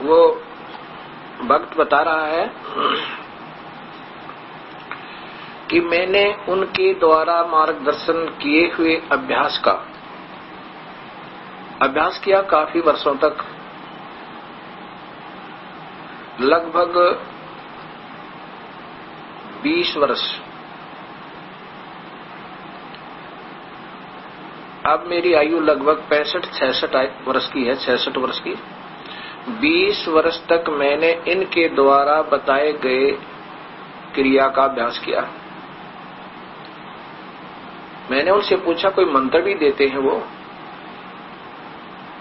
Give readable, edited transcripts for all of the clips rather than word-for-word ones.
वो भक्त बता रहा है कि मैंने उनके द्वारा मार्गदर्शन किए हुए अभ्यास किया काफी वर्षों तक, लगभग 20 वर्ष। अब मेरी आयु लगभग 65-66 वर्ष की है, 66 वर्ष की। 20 वर्ष तक मैंने इनके द्वारा बताए गए क्रिया का अभ्यास किया। मैंने उनसे पूछा कोई मंत्र भी देते हैं वो?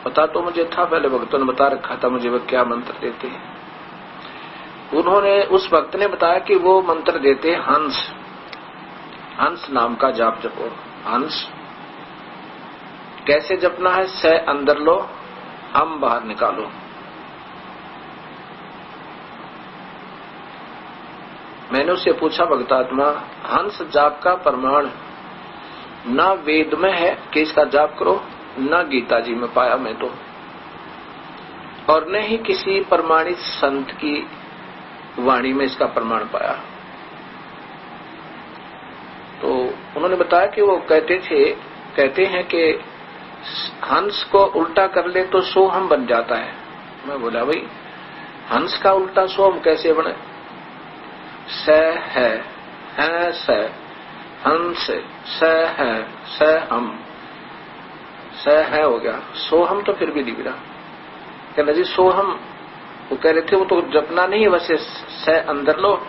पता तो मुझे था, पहले भक्तों ने बता रखा था मुझे वो क्या मंत्र देते हैं। उस भक्त ने बताया कि वो मंत्र देते हैं हंस नाम का जाप जपो। हंस कैसे जपना है? स अंदर लो, हम बाहर निकालो। मैंने उससे पूछा भक्तात्मा, हंस जाप का प्रमाण ना वेद में है कि इसका जाप करो, न गीता जी में पाया मैं तो, और न ही किसी प्रमाणित संत की वाणी में इसका प्रमाण पाया। तो उन्होंने बताया कि वो कहते हैं कि हंस को उल्टा कर ले तो सोहम बन जाता है। मैं बोला भाई हंस का उल्टा सोहम कैसे बने? स है स, हंस स है स हम, स है हो गया, सोहम तो फिर भी नहीं मिला। कहना जी सोहम, वो कह रहे थे वो तो जपना नहीं है, वैसे स अंदर लो,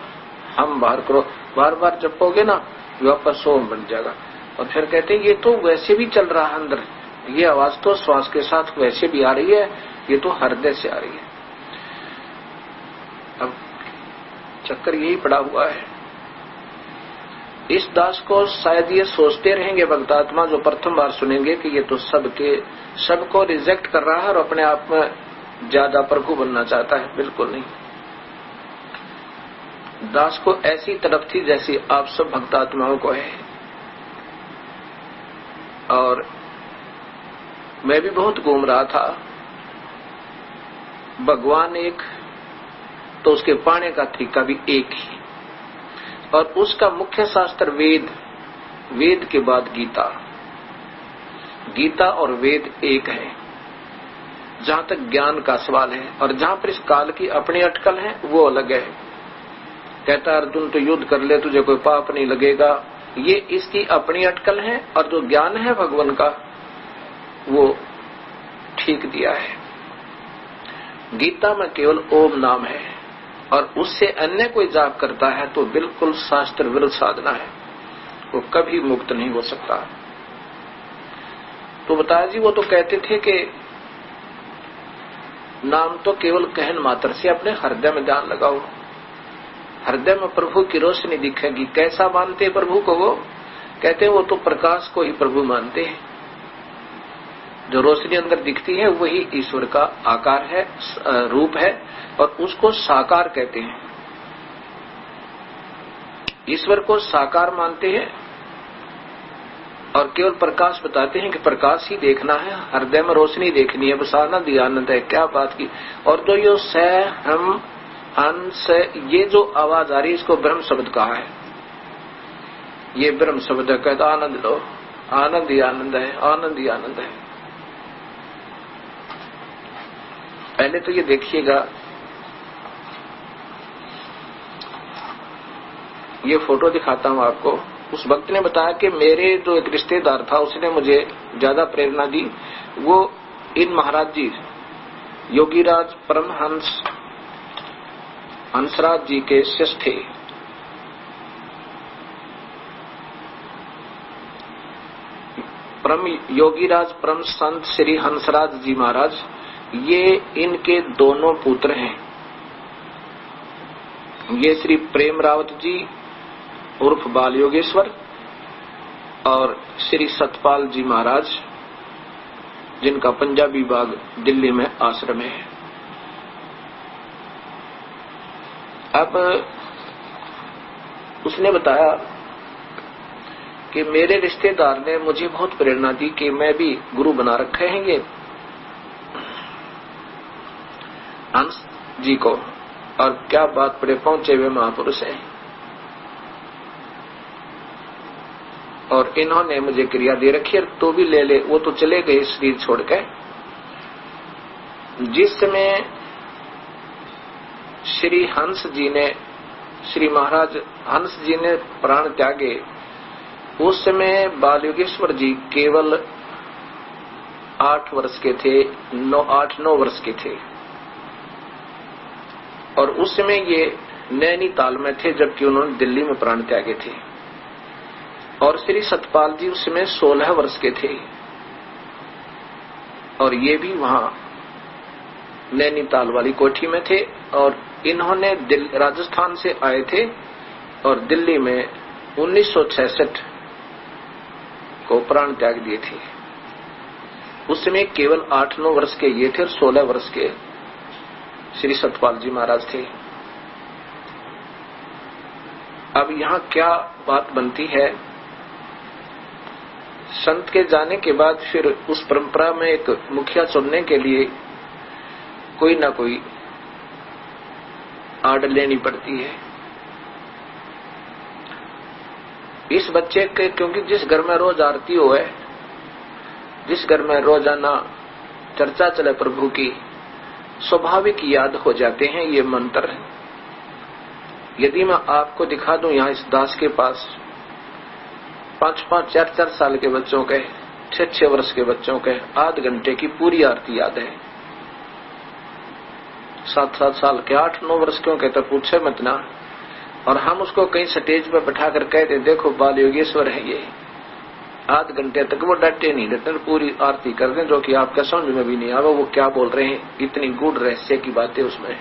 हम बाहर करो, बार बार जपोगे ना वापस सोहम बन जाएगा। और फिर कहते हैं ये तो वैसे भी चल रहा है अंदर, ये आवाज तो श्वास के साथ वैसे भी आ रही है, ये तो हृदय से आ रही है। अब चक्कर यही पड़ा हुआ है। इस दास को शायद ये सोचते रहेंगे भक्तात्मा जो प्रथम बार सुनेंगे कि ये तो सबको रिजेक्ट कर रहा है और अपने आप में ज्यादा प्रभु बनना चाहता है। बिल्कुल नहीं। दास को ऐसी तरफ थी जैसी आप सब भक्तात्माओं को है। और मैं भी बहुत घूम रहा था। भगवान एक तो उसके पाने का तरीका भी एक ही, और उसका मुख्य शास्त्र वेद के बाद गीता और वेद एक है जहां तक ज्ञान का सवाल है। और जहां पर इस काल की अपनी अटकल है वो अलग है। कहता अर्जुन तो युद्ध कर ले, तुझे कोई पाप नहीं लगेगा, ये इसकी अपनी अटकल है। और जो ज्ञान है भगवान का वो ठीक दिया है। गीता में केवल ओम नाम है, और उससे अन्य कोई जाप करता है तो बिल्कुल शास्त्र विरुद्ध साधना है, वो कभी मुक्त नहीं हो सकता। तो बताया जी वो तो कहते थे कि नाम तो केवल कहन मात्र से अपने हृदय में ध्यान लगाओ, हृदय में प्रभु की रोशनी दिखेगी। कैसा मानते हैं प्रभु को? वो कहते हैं वो तो प्रकाश को ही प्रभु मानते हैं। जो रोशनी अंदर दिखती है वही ईश्वर का आकार है, रूप है, और उसको साकार कहते हैं। ईश्वर को साकार मानते हैं और केवल प्रकाश बताते हैं कि प्रकाश ही देखना है, हृदय में रोशनी देखनी है, बस आनंद ही आनंद है। क्या बात की। और जो ये स हम हंस ये जो आवाज आ रही है इसको ब्रह्म शब्द कहा है। ये ब्रह्म शब्द है। कहता आनंद लो, आनंद ही आनंद है, आनंद ही आनंद है। पहले तो ये देखिएगा, ये फोटो दिखाता हूं आपको। उस भक्त ने बताया कि मेरे जो एक रिश्तेदार था उसने मुझे ज्यादा प्रेरणा दी। वो इन महाराज जी योगीराज परमहंस हंसराज जी के शिष्य थे। परम योगीराज परम संत श्री हंसराज जी महाराज, ये इनके दोनों पुत्र हैं। ये श्री प्रेम रावत जी उर्फ बाल योगेश्वर और श्री सतपाल जी महाराज, जिनका पंजाबी बाग दिल्ली में आश्रम है। अब उसने बताया कि मेरे रिश्तेदार ने मुझे बहुत प्रेरणा दी कि मैं भी गुरु बना रखे हैं। ये हंस जी को, और क्या बात पड़े पहुंचे हुए महापुरुष हैं। और इन्होंने मुझे क्रिया दे रखी है, तो भी ले ले। वो तो चले गए शरीर छोड़कर। जिस समय श्री हंस जी ने, श्री महाराज हंस जी ने प्राण त्यागे, उस समय बाल योगेश्वर जी केवल 8 वर्ष के थे, 8-9 वर्ष के थे। और उस समय ये नैनीताल में थे, जबकि उन्होंने दिल्ली में प्राण त्यागे थे। और श्री सतपाल जी उस समय 16 वर्ष के थे, और ये भी वहां नैनीताल वाली कोठी में थे। और इन्होंने राजस्थान से आए थे और दिल्ली में 1966 को प्राण त्याग दिए थे। उस समय केवल 8-9 वर्ष के ये थे और 16 वर्ष के श्री सतपाल जी महाराज थे। अब यहाँ क्या बात बनती है, संत के जाने के बाद फिर उस परंपरा में एक मुखिया चुनने के लिए कोई ना कोई आड़ लेनी पड़ती है। इस बच्चे के, क्योंकि जिस घर में रोज आरती हो है, जिस घर में रोजाना चर्चा चले प्रभु की, स्वाभाविक याद हो जाते हैं ये मंत्र। यदि मैं आपको दिखा दूं यहाँ इस दास के पास 5-5, 4-4 साल के बच्चों के, 6-6 वर्ष के बच्चों के आध घंटे की पूरी आरती याद है। 7-7 साल के, 8-9 वर्ष क्यों कहते पूछे मत ना। और हम उसको कहीं स्टेज पर बैठा कर कहते देखो बाल योगेश्वर है ये, आध घंटे तक वो डटे नहीं डटे, पूरी आरती कर दें, जो कि आपका समझ में भी नहीं आवे वो क्या बोल रहे हैं। इतनी गूढ़ रहस्य की बातें उसमें है।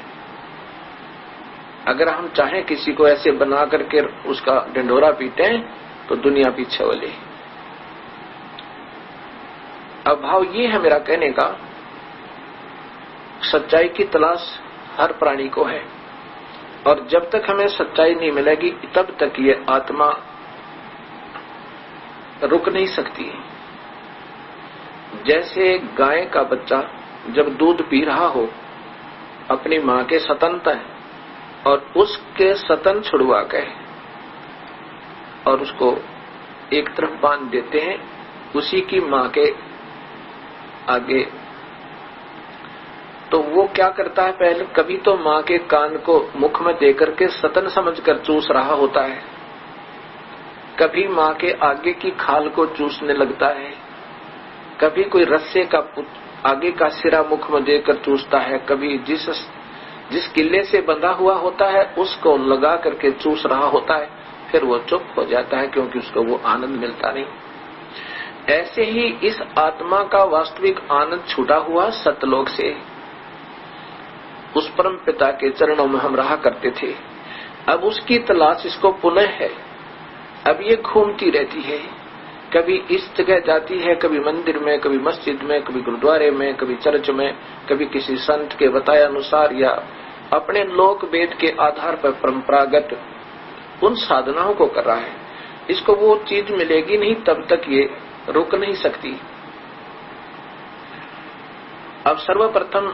अगर हम चाहें किसी को ऐसे बना करके उसका ढिंढोरा पीटे तो दुनिया पीछे वाली। अब भाव ये है मेरा कहने का, सच्चाई की तलाश हर प्राणी को है, और जब तक हमें सच्चाई नहीं मिलेगी तब तक ये आत्मा रुक नहीं सकती। जैसे गाय का बच्चा जब दूध पी रहा हो अपनी मां के स्तन है, और उसके स्तन छुड़वा के और उसको एक तरफ बांध देते हैं उसी की मां के आगे, तो वो क्या करता है, पहले कभी तो मां के कान को मुख में देकर के स्तन समझकर चूस रहा होता है, कभी मां के आगे की खाल को चूसने लगता है, कभी कोई रस्से का आगे का सिरा मुख में देकर चूसता है, कभी जिस किले से बंधा हुआ होता है उसको लगा करके चूस रहा होता है, फिर वो चुप हो जाता है क्योंकि उसको वो आनंद मिलता नहीं। ऐसे ही इस आत्मा का वास्तविक आनंद छूटा हुआ सतलोक से उस परम पिता के चरणों में हम रहा करते थे। अब उसकी तलाश इसको पुनः है। अब ये घूमती रहती है, कभी इस जगह जाती है, कभी मंदिर में, कभी मस्जिद में, कभी गुरुद्वारे में, कभी चर्च में, कभी किसी संत के बताए अनुसार या अपने लोक वेद के आधार पर परंपरागत उन साधनाओं को कर रहा है। इसको वो चीज मिलेगी नहीं तब तक ये रुक नहीं सकती। अब सर्वप्रथम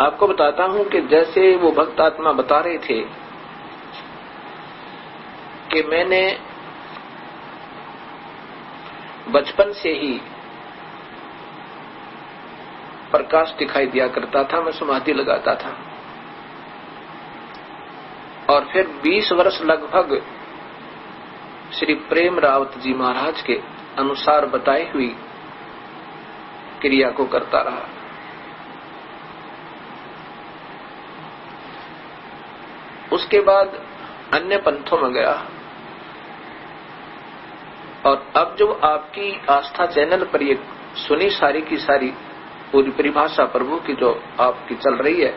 आपको बताता हूं कि जैसे वो भक्त आत्मा बता रहे थे कि मैंने बचपन से ही प्रकाश दिखाई दिया करता था, मैं समाधि लगाता था, और फिर 20 वर्ष लगभग श्री प्रेम रावत जी महाराज के अनुसार बताई हुई क्रिया को करता रहा। उसके बाद अन्य पंथों में गया, और अब जो आपकी आस्था चैनल पर ये सुनी सारी की सारी पूरी परिभाषा प्रभु की जो आपकी चल रही है,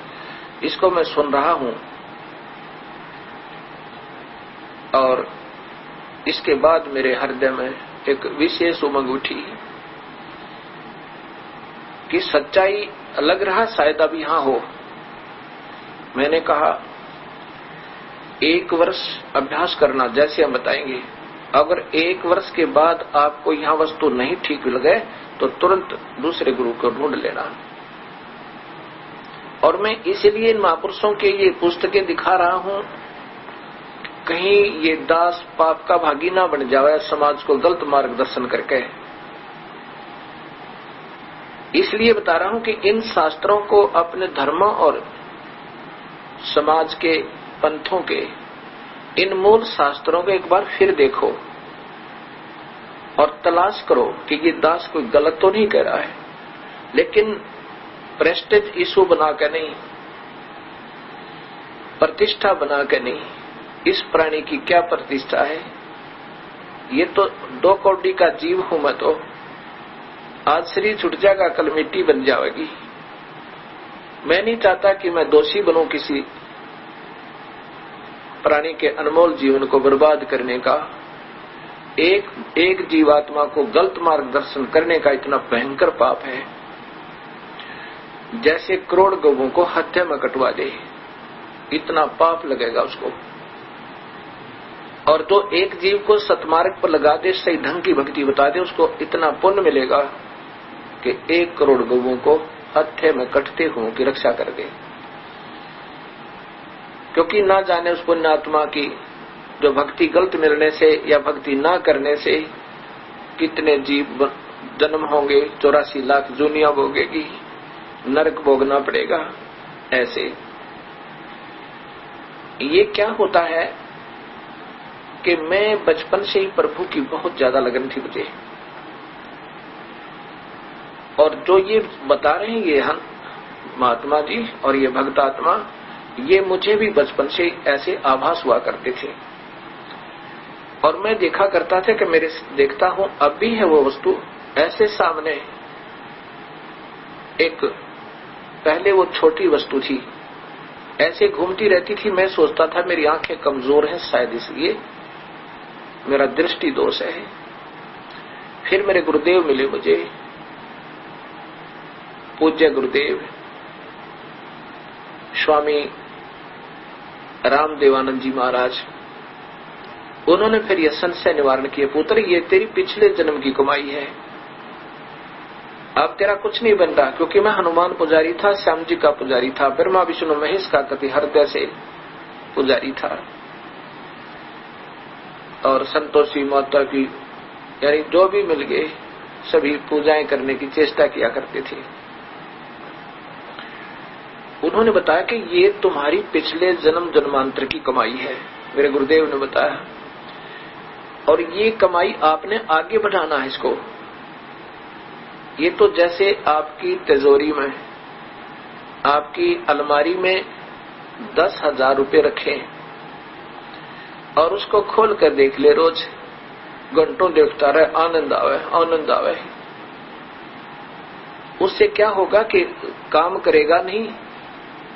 इसको मैं सुन रहा हूं, और इसके बाद मेरे हृदय में एक विशेष उमंग उठी कि सच्चाई लग रहा शायद अब यहां हो। मैंने कहा 1 वर्ष अभ्यास करना, जैसे हम बताएंगे। अगर 1 वर्ष के बाद आपको यहां वस्तु नहीं ठीक लगे तो तुरंत दूसरे गुरु को ढूंढ लेना। और मैं इसलिए इन महापुरुषों के ये पुस्तकें दिखा रहा हूं, कहीं ये दास पाप का भागी ना बन जाए समाज को गलत मार्गदर्शन करके। इसलिए बता रहा हूं कि इन शास्त्रों को अपने धर्मों और समाज के पंथों के इन मूल शास्त्रों को एक बार फिर देखो और तलाश करो कि ये दास कोई गलत तो नहीं कह रहा है, लेकिन प्रेस्टेज इशू बना के नहीं, प्रतिष्ठा बना के नहीं। इस प्राणी की क्या प्रतिष्ठा है? ये तो 2 कौड़ी का जीव हूं मैं, तो आज शरीर छूट जाएगा, कल मिट्टी बन जाएगी। मैं नहीं चाहता कि मैं दोषी बनूं किसी प्राणी के अनमोल जीवन को बर्बाद करने का। एक जीवात्मा को गलत मार्गदर्शन करने का इतना भयंकर पाप है, जैसे करोड़ गौओं को हत्या में कटवा दे, इतना पाप लगेगा उसको। और जो एक जीव को सतमार्ग पर लगा दे, सही ढंग की भक्ति बता दे, उसको इतना पुण्य मिलेगा कि 1 करोड़ गौओं को हत्या में कटते हुओं की रक्षा कर दे। क्योंकि ना जाने उस पुण्यात्मा की जो भक्ति गलत मिलने से या भक्ति ना करने से कितने जीव जन्म होंगे, 84 लाख दुनिया भोगेगी, नरक भोगना पड़ेगा। ऐसे ये क्या होता है कि मैं बचपन से ही प्रभु की बहुत ज्यादा लगन थी मुझे, और जो ये बता रहे हैं ये महात्मा जी और ये भक्तात्मा, ये मुझे भी बचपन से ऐसे आभास हुआ करते थे। और मैं देखा करता था कि मेरे देखता हूं अब भी है वो वस्तु ऐसे सामने। एक पहले वो छोटी वस्तु थी, ऐसे घूमती रहती थी। मैं सोचता था मेरी आंखें कमजोर हैं, शायद इसलिए मेरा दृष्टि दोष है। फिर मेरे गुरुदेव मिले मुझे, पूज्य गुरुदेव स्वामी रामदेवानंद जी महाराज। उन्होंने फिर यह संशय निवारण किया, पुत्र ये तेरी पिछले जन्म की कमाई है, अब तेरा कुछ नहीं बन रहा। क्योंकि मैं हनुमान पुजारी था, श्याम जी का पुजारी था, ब्रह्मा विष्णु महेश का कति हृदय से पुजारी था, और संतोषी माता की यानी जो भी मिल गए सभी पूजाएं करने की चेष्टा किया करते थे। उन्होंने बताया कि ये तुम्हारी पिछले जन्म जन्मांतर की कमाई है, मेरे गुरुदेव ने बताया, और ये कमाई आपने आगे बढ़ाना है इसको। ये तो जैसे आपकी तिजोरी में, आपकी अलमारी में 10,000 रुपए रखे और उसको खोल कर देख ले, रोज घंटों देखता रहे, आनंद आवे आनंद आवे। उससे क्या होगा कि काम करेगा नहीं,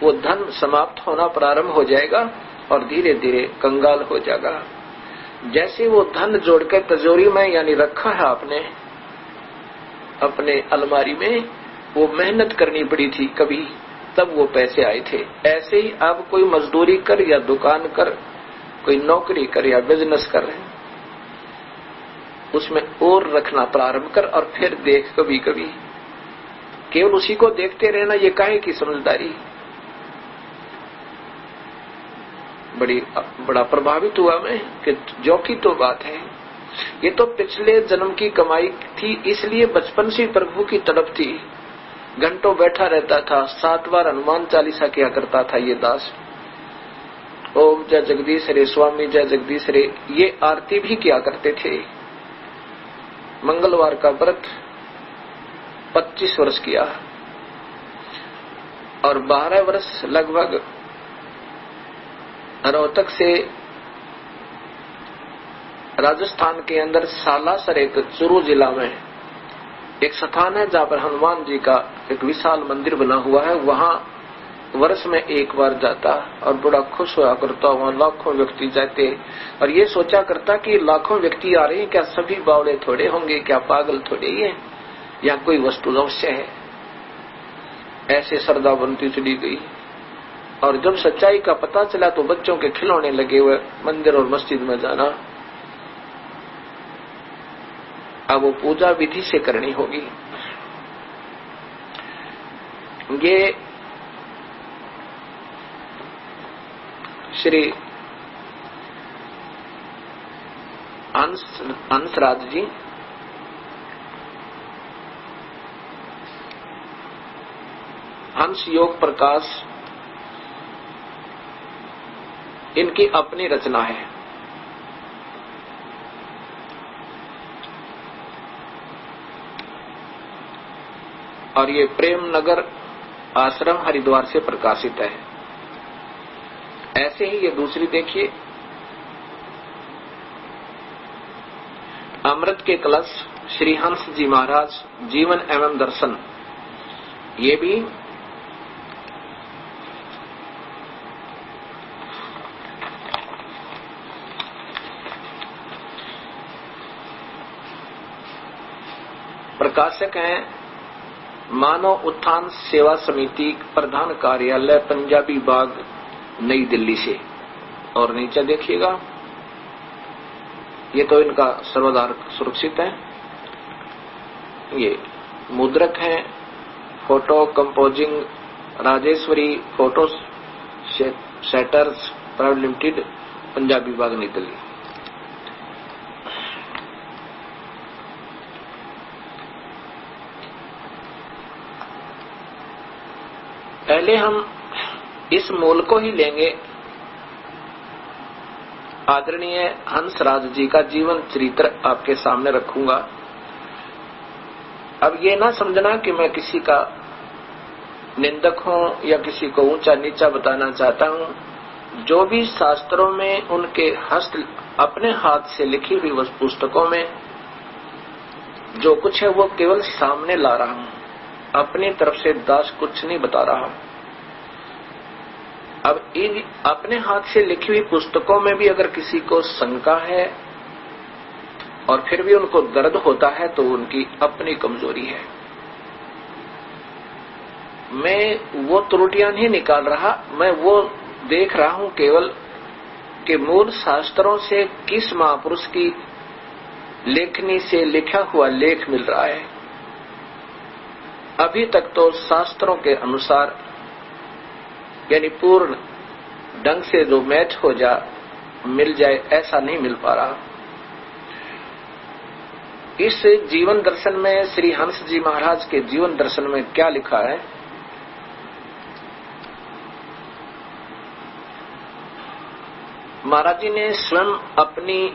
वो धन समाप्त होना प्रारंभ हो जाएगा और धीरे धीरे कंगाल हो जाएगा। जैसे वो धन जोड़कर तिजोरी में यानी रखा है आपने अपने अलमारी में, वो मेहनत करनी पड़ी थी कभी, तब वो पैसे आए थे। ऐसे ही अब कोई मजदूरी कर या दुकान कर, कोई नौकरी कर या बिजनेस कर, उसमें और रखना प्रारंभ कर और फिर देख कभी कभी। केवल उसी को देखते रहना ये काहे की समझदारी। बड़ा प्रभावित हुआ मैं कि जो की तो बात है, ये तो पिछले जन्म की कमाई थी, इसलिए बचपन से प्रभु की तड़प थी। घंटों बैठा रहता था, 7 बार हनुमान चालीसा किया करता था ये दास। ओम जय जगदीश रे, स्वामी जय जगदीश रे, ये आरती भी किया करते थे। मंगलवार का व्रत 25 वर्ष किया और 12 वर्ष लगभग रोहतक से राजस्थान के अंदर सालासर, एक चूरू जिला में एक स्थान है जहां पर हनुमान जी का एक विशाल मंदिर बना हुआ है। वहां वर्ष में 1 बार जाता और बड़ा खुश हुआ करता। वहां लाखों व्यक्ति जाते और ये सोचा करता कि लाखों व्यक्ति आ रहे हैं, क्या सभी बावड़े थोड़े होंगे, क्या पागल थोड़े ही हैं, या कोई वस्तु अवश्य है। ऐसे श्रद्धा बनती चली गई और जब सच्चाई का पता चला तो बच्चों के खिलौने लगे हुए मंदिर और मस्जिद में जाना। अब वो पूजा विधि से करनी होगी। ये श्री हंसराज जी, हंस योग प्रकाश, इनकी अपनी रचना है। और ये प्रेम नगर आश्रम हरिद्वार से प्रकाशित है। ऐसे ही ये दूसरी देखिए, अमृत के कलश श्री हंस जी महाराज जीवन एवं दर्शन, ये भी प्रकाशक हैं मानव उत्थान सेवा समिति, प्रधान कार्यालय पंजाबी बाग, नई दिल्ली से। और नीचे देखिएगा, ये तो इनका सर्वाधार सुरक्षित है। ये मुद्रक हैं, photo composing Rajeshwari photo setters private limited, Punjabi Bagh, नई दिल्ली। पहले हम इस मूल को ही लेंगे, आदरणीय हंसराज जी का जीवन चरित्र आपके सामने रखूंगा। अब ये ना समझना कि मैं किसी का निंदक हूं या किसी को ऊंचा नीचा बताना चाहता हूं। जो भी शास्त्रों में उनके अपने हाथ से लिखी हुई उस पुस्तकों में जो कुछ है वो केवल सामने ला रहा हूं, अपनी तरफ से दास कुछ नहीं बता रहा। अब इन अपने हाथ से लिखी हुई पुस्तकों में भी अगर किसी को शंका है और फिर भी उनको दर्द होता है तो उनकी अपनी कमजोरी है। मैं वो त्रुटियां नहीं निकाल रहा, मैं वो देख रहा हूं केवल कि मूल शास्त्रों से किस महापुरुष की लेखनी से लिखा हुआ लेख मिल रहा है। अभी तक तो शास्त्रों के अनुसार यानी पूर्ण ढंग से जो मैच हो मिल जाए ऐसा नहीं मिल पा रहा। इस जीवन दर्शन में श्री हंस जी महाराज के जीवन दर्शन में क्या लिखा है, महाराज जी ने स्वयं अपनी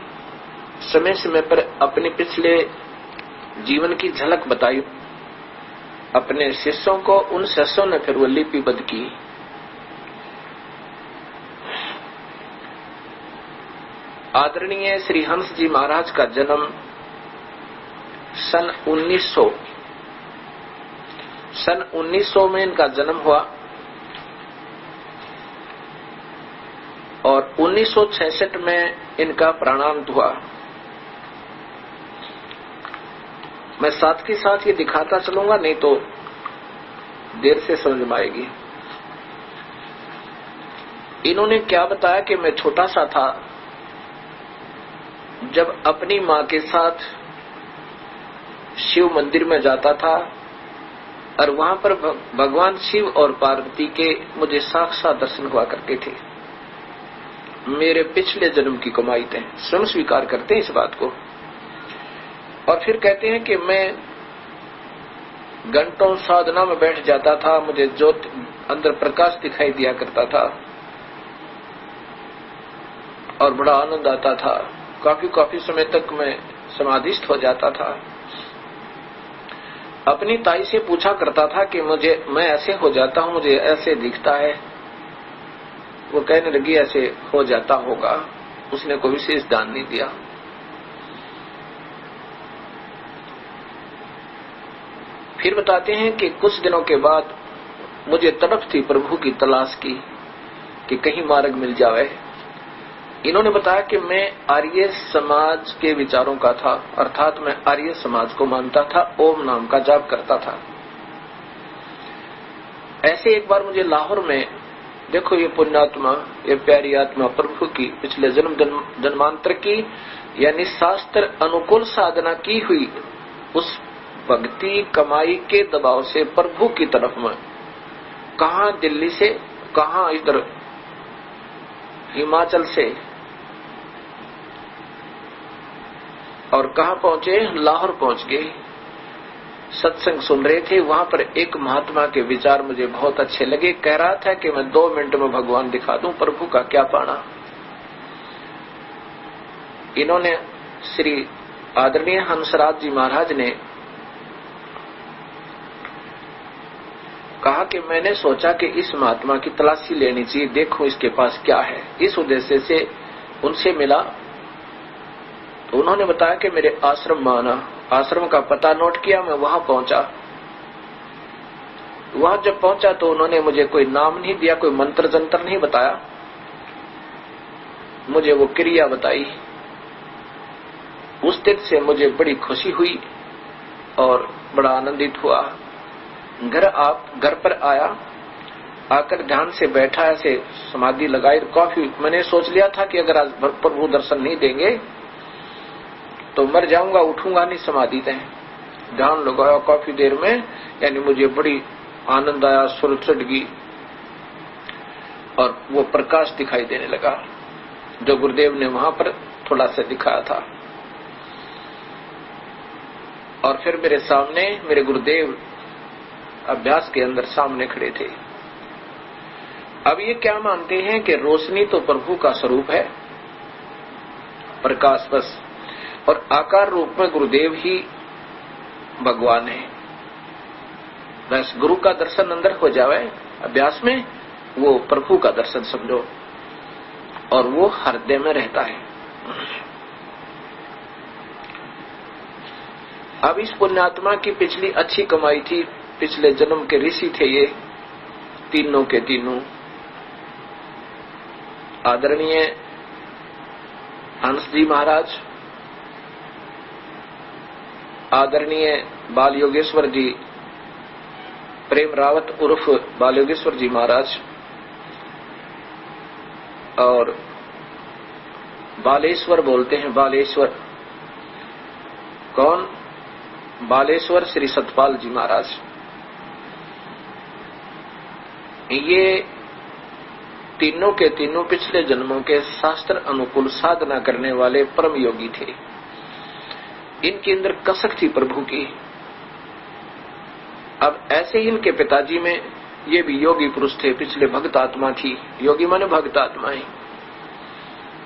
समय समय पर अपने पिछले जीवन की झलक बताई अपने शिष्यों को। उन शिष्यों ने फिर वो लिपिबद्ध की। आदरणीय श्री हंस जी महाराज का जन्म सन 1900 में इनका जन्म हुआ और 1966 में इनका प्राणांत हुआ। मैं साथ के साथ ये दिखाता चलूंगा, नहीं तो देर से समझ में आएगी। इन्होंने क्या बताया कि मैं छोटा सा था जब अपनी मां के साथ शिव मंदिर में जाता था और वहां पर भगवान शिव और पार्वती के मुझे साक्षात दर्शन हुआ करते थे। मेरे पिछले जन्म की कमाई थे, स्वयं स्वीकार करते हैं इस बात को। और फिर कहते हैं कि मैं घंटों साधना में बैठ जाता था, मुझे ज्योत अंदर प्रकाश दिखाई दिया करता था और बड़ा आनंद आता था। काफी समय तक मैं समाधिस्थ हो जाता था। अपनी ताई से पूछा करता था कि मैं ऐसे हो जाता हूं, मुझे ऐसे दिखता है। वो कहने लगी ऐसे हो जाता होगा। उसने कोई विशेष दान नहीं दिया। फिर बताते हैं कि कुछ दिनों के बाद मुझे तड़प थी प्रभु की तलाश की कि कहीं मार्ग मिल जाए। इन्होंने बताया कि मैं आर्य समाज के विचारों का था, अर्थात मैं आर्य समाज को मानता था, ओम नाम का जाप करता था। ऐसे एक बार मुझे लाहौर में, देखो ये पुण्यात्मा, ये प्यारी आत्मा प्रभु की पिछले जन्मांतर की यानी शास्त्र अनुकूल साधना की हुई उस भक्ति कमाई के दबाव से प्रभु की तरफ में, कहां दिल्ली से कहां इधर हिमाचल से। और कहां पहुंचे? लाहौर पहुंच गए। सत्संग सुन रहे थे। वहां पर एक महात्मा के विचार मुझे बहुत अच्छे लगे। कह रहा था कि मैं 2 मिनट में भगवान दिखा दूं, प्रभु का क्या पाना। इन्होंने श्री आदरणीय हंसराज जी महाराज ने कहा कि मैंने सोचा कि इस महात्मा की तलाशी लेनी चाहिए, देखो इसके पास क्या है। इस उद्देश्य से उनसे मिला तो उन्होंने बताया कि मेरे आश्रम में आना। आश्रम का पता नोट किया, मैं वहां पहुंचा। वहां जब पहुंचा तो उन्होंने मुझे कोई नाम नहीं दिया, कोई मंत्र जंतर नहीं बताया, मुझे वो क्रिया बताई। उस दिन से मुझे बड़ी खुशी हुई और बड़ा आनंदित हुआ। घर पर आया, आकर ध्यान से बैठा, ऐसे समाधि लगाई। काफी मैंने सोच लिया था कि अगर आज प्रभु दर्शन नहीं देंगे तो मर जाऊंगा, उठूंगा नहीं समाधि से। ध्यान लगाया काफी देर में, यानी मुझे बड़ी आनंद आया, सुर चढ़ गई और वो प्रकाश दिखाई देने लगा जो गुरुदेव ने वहां पर थोड़ा सा दिखाया था। और फिर मेरे सामने मेरे गुरुदेव अभ्यास के अंदर सामने खड़े थे। अब ये क्या मानते हैं कि रोशनी तो प्रभु का स्वरूप है, प्रकाश बस, और आकार रूप में गुरुदेव ही भगवान है। बस गुरु का दर्शन अंदर हो जावे अभ्यास में, वो प्रभु का दर्शन समझो, और वो हृदय में रहता है। अब इस पुण्यात्मा की पिछली अच्छी कमाई थी, पिछले जन्म के ऋषि थे ये तीनों के तीनों। आदरणीय हंस जी महाराज, आदरणीय बाल योगेश्वर जी, प्रेम रावत उर्फ बाल योगेश्वर जी महाराज, और बालेश्वर बोलते हैं, बालेश्वर कौन? बालेश्वर श्री सतपाल जी महाराज। ये तीनों के तीनों पिछले जन्मों के शास्त्र अनुकूल साधना करने वाले परम योगी थे। इनके अंदर कसक थी प्रभु की। अब ऐसे ही इनके पिताजी में ये भी योगी पुरुष थे, पिछले भक्त आत्मा थी। योगी माने भक्त आत्माएं,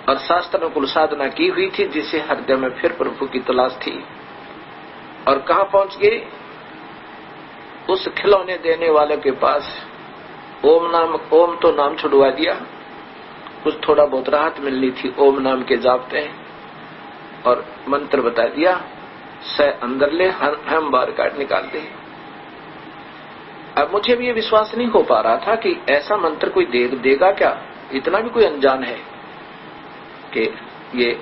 और शास्त्र अनुकूल साधना की हुई थी, जिसे हृदय में फिर प्रभु की तलाश थी। और कहां पहुंच गए? उस खिलौने देने वाले के पास। ओम तो नाम छुड़वा दिया, कुछ थोड़ा बहुत राहत मिलनी थी ओम नाम के जापते, और मंत्र बता दिया, से अंदर ले, हम बाहर काट निकाल दे। अब मुझे भी ये विश्वास नहीं हो पा रहा था कि ऐसा मंत्र कोई देगा क्या? इतना भी कोई अनजान है कि ये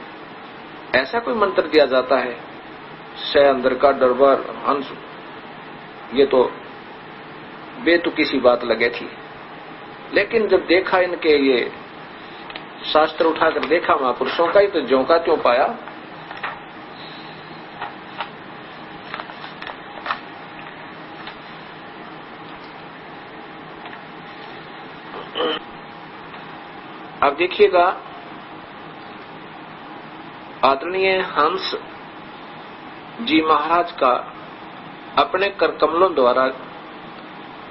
ऐसा कोई मंत्र दिया जाता है, से अंदर का दरबार हंस। ये तो बेतुकी सी बात लगे थी। लेकिन जब देखा इनके ये शास्त्र उठाकर देखा महापुरुषों का ही, तो ज्यों का त्यों पाया। अब देखिएगा, आदरणीय हंस जी महाराज का अपने कर कमलों द्वारा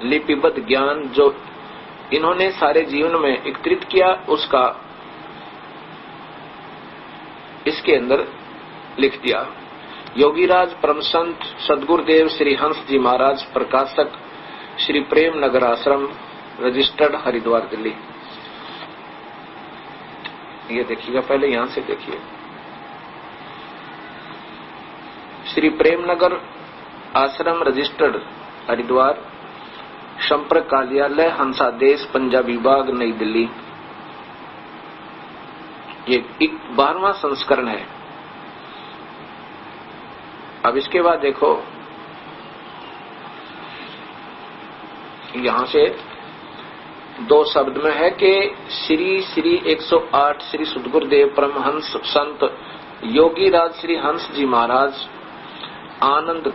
लिपिबद्ध ज्ञान जो इन्होंने सारे जीवन में एकत्रित किया, उसका इसके अंदर लिख दिया। योगीराज परम संत सदगुरुदेव श्री हंस जी महाराज, प्रकाशक श्री प्रेम नगर आश्रम, रजिस्टर्ड हरिद्वार दिल्ली। ये देखिएगा, पहले यहां से देखिए। श्री प्रेम नगर आश्रम, रजिस्टर्ड हरिद्वार, संपर्क कार्यालय हंसादेश, पंजाब विभाग, नई दिल्ली। ये 12वां संस्करण है। अब इसके बाद देखो, यहां से 2 शब्द में है कि श्री 108 श्री सद्गुरुदेव परमहंस संत योगीराज श्री हंस जी महाराज आनंद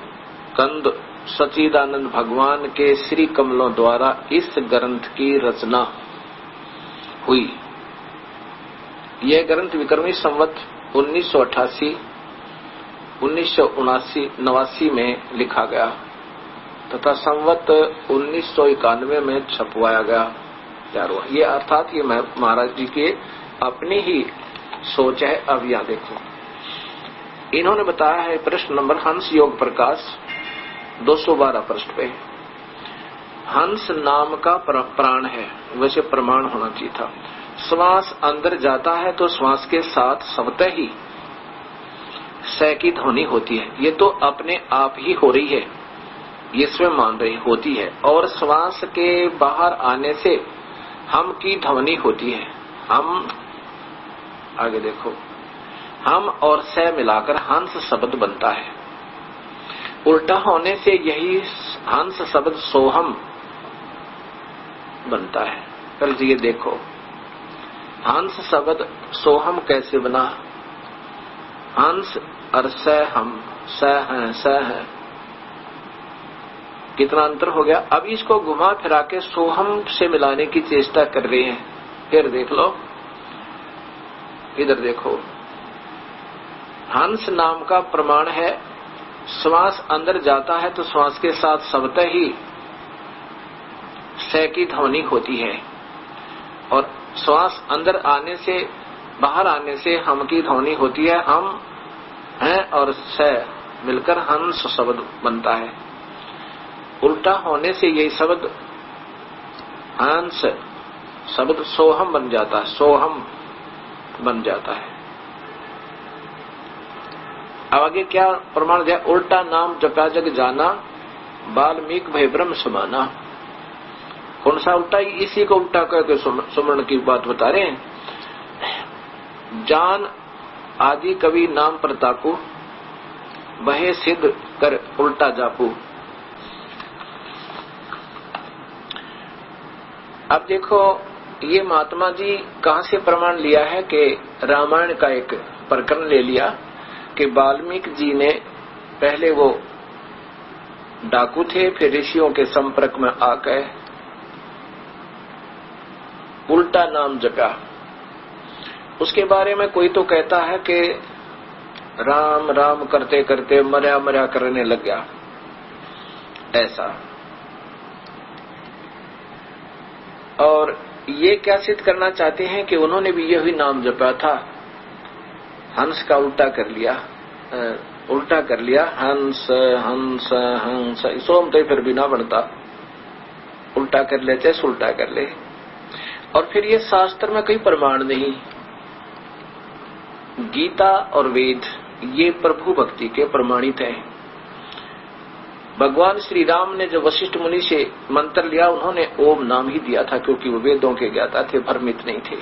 कंद सच्चिदानंद भगवान के श्री कमलों द्वारा इस ग्रंथ की रचना हुई। यह ग्रंथ विक्रमी संवत 1988, 1989 में लिखा गया तथा संवत 1991 में छपवाया गया, तैयार हुआ। ये अर्थात ये महाराज जी के अपनी ही सोच है। अब यहाँ देखो, इन्होंने बताया है प्रश्न नंबर हंस योग प्रकाश 212 पृष्ठ पे, हंस नाम का प्राण है, वैसे प्रमाण होना चाहिए था। श्वास अंदर जाता है तो श्वास के साथ स्वतः ही स की ध्वनि होती है। ये तो अपने आप ही हो रही है, ये स्वयं मान रही होती है। और श्वास के बाहर आने से हम की ध्वनि होती है। हम आगे देखो, हम और स मिलाकर हंस शब्द बनता है। उल्टा होने से यही हंस शब्द सोहम बनता है। कल ये देखो, हंस शब्द सोहम कैसे बना? हंस और स हम, स है, कितना अंतर हो गया। अब इसको घुमा फिरा के सोहम से मिलाने की चेष्टा कर रहे हैं। फिर देख लो, इधर देखो, हंस नाम का प्रमाण है, श्वास अंदर जाता है तो श्वास के साथ स्वतः ही स की ध्वनि होती है, और श्वास अंदर आने से बाहर आने से हम की ध्वनि होती है। हम हैं और स मिलकर हंस शब्द बनता है। उल्टा होने से यही शब्द हंस शब्द सोहम बन जाता है, सोहम बन जाता है। अब आगे क्या प्रमाण दिया? उल्टा नाम जपा जग जाना, वाल्मीकि भय ब्रह्म समाना। कौन सा उल्टा? इसी को उल्टा करके सुमरण की बात बता रहे हैं। जान आदि कवि नाम प्रतापु, वह सिद्ध कर उल्टा जापू। अब देखो, ये महात्मा जी कहां से प्रमाण लिया है कि रामायण का एक प्रकरण ले लिया कि वाल्मीकि जी ने पहले वो डाकू थे, फिर ऋषियों के संपर्क में आकर उल्टा नाम जपा। उसके बारे में कोई तो कहता है कि राम राम करते करते मर्या मर्या करने लग गया, ऐसा। और ये क्या सिद्ध करना चाहते हैं कि उन्होंने भी यही नाम जपा था, हंस का उल्टा कर लिया, हंस हंस हंस। सोम तो फिर भी ना बनता, उल्टा कर ले चाहे सुल्टा कर ले। और फिर ये शास्त्र में कोई प्रमाण नहीं। गीता और वेद ये प्रभु भक्ति के प्रमाणित हैं। भगवान श्री राम ने जब वशिष्ठ मुनि से मंत्र लिया, उन्होंने ओम नाम ही दिया था, क्योंकि वो वेदों के ज्ञाता थे, भ्रमित नहीं थे।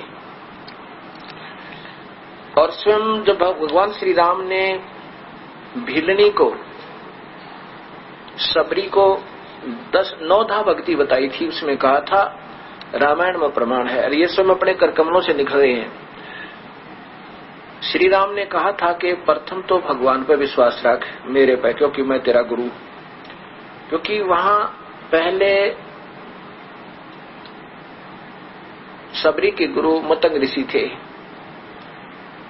और स्वयं जब भगवान श्री राम ने भिलनी को, सबरी को 9 भक्ति बताई थी, उसमें कहा था रामायण में प्रमाण है। और ये स्वयं अपने कर कमलों से निकल रहे हैं। श्री राम ने कहा था कि प्रथम तो भगवान पर विश्वास रख, मेरे पे, क्योंकि मैं तेरा गुरु। क्योंकि वहां पहले सबरी के गुरु मतंग ऋषि थे,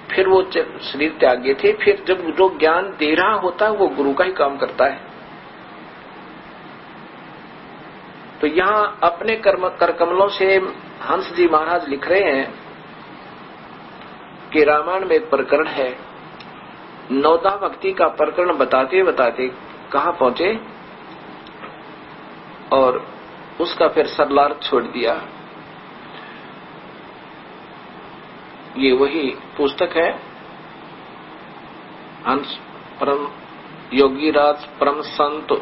फिर वो शरीर त्यागे थे। फिर जब जो ज्ञान दे रहा होता है वो गुरु का ही काम करता है। तो यहाँ अपने कर कमलों से हंस जी महाराज लिख रहे हैं कि रामायण में एक प्रकरण है। 9 भक्ति का प्रकरण बताते बताते कहाँ पहुंचे और उसका फिर सरलार्थ छोड़ दिया। ये वही पुस्तक है, हंस परम योगी राज परम संत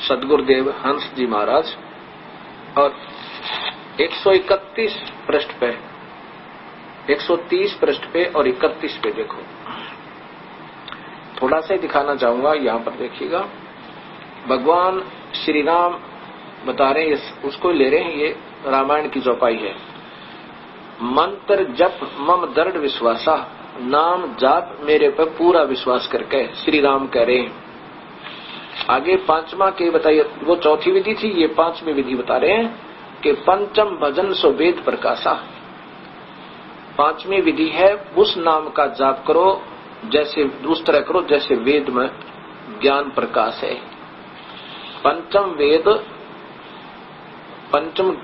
सदगुरुदेव हंस जी महाराज। और 131 पृष्ठ पे, 130 पृष्ठ पे और 31 पे देखो, थोड़ा सा ही दिखाना चाहूंगा। यहाँ पर देखिएगा, भगवान श्री राम बता रहे हैं, उसको ले रहे हैं, ये रामायण की चौपाई है। मंत्र जप मम दृढ़ विश्वासा, नाम जाप मेरे पर पूरा विश्वास करके, श्री राम कह रहे हैं। आगे 5वां के बताइए, वो चौथी विधि थी, ये 5वीं विधि बता रहे हैं कि पंचम भजन सो वेद प्रकाशा। पांचवी विधि है उस नाम का जाप करो जैसे उस तरह करो जैसे वेद में ज्ञान प्रकाश है।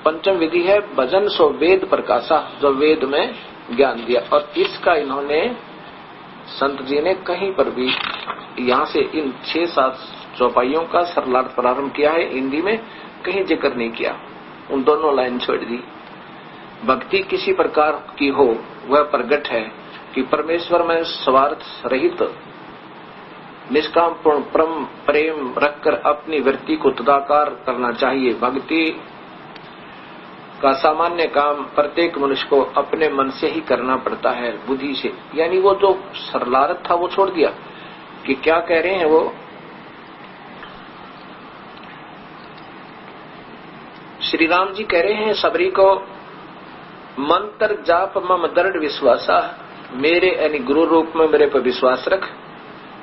पंचम विधि है भजन सो वेद प्रकाशा, जो वेद में ज्ञान दिया। और इसका इन्होंने संत जी ने कहीं पर भी यहाँ से इन 6-7 चौपाइयों का सरलार्थ प्रारंभ किया है, हिंदी में कहीं जिक्र नहीं किया, उन दोनों लाइन छोड़ दी। भक्ति किसी प्रकार की हो वह प्रगट है कि परमेश्वर में स्वार्थ रहित निष्काम पूर्ण प्रेम रखकर अपनी वृत्ति को तदाकार करना चाहिए। भक्ति का सामान्य काम प्रत्येक मनुष्य को अपने मन से ही करना पड़ता है, बुद्धि से। यानी वो जो सरलार्थ था वो छोड़ दिया कि क्या कह रहे हैं वो, श्री राम जी कह रहे हैं सबरी को मंत्र जाप मम दृढ़ विश्वासा, मेरे यानी गुरु रूप में मेरे पर विश्वास रख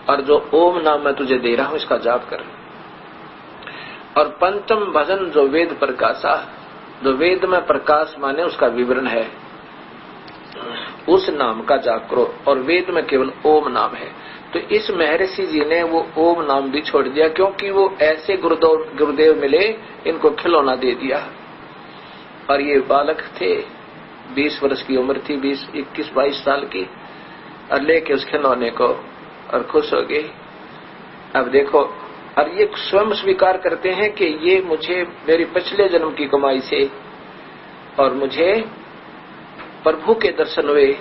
और जो ओम नाम मैं तुझे दे रहा हूं इसका जाप कर। और पंचम भजन जो वेद प्रकाशा, जो वेद में प्रकाश माने उसका विवरण है, उस नाम का जाप करो। और वेद में केवल ओम नाम है। तो इस महर्षि जी ने वो ओम नाम भी छोड़ दिया क्योंकि वो ऐसे गुरुदेव मिले, इनको खिलौना दे दिया। और ये बालक थे, 20 वर्ष की उम्र थी, 21-22 साल की, और लेके उस खिलौने को और खुश हो गए। अब देखो, और ये स्वयं स्वीकार करते हैं कि ये मुझे मेरी पिछले जन्म की कमाई से और मुझे प्रभु के दर्शन हुए।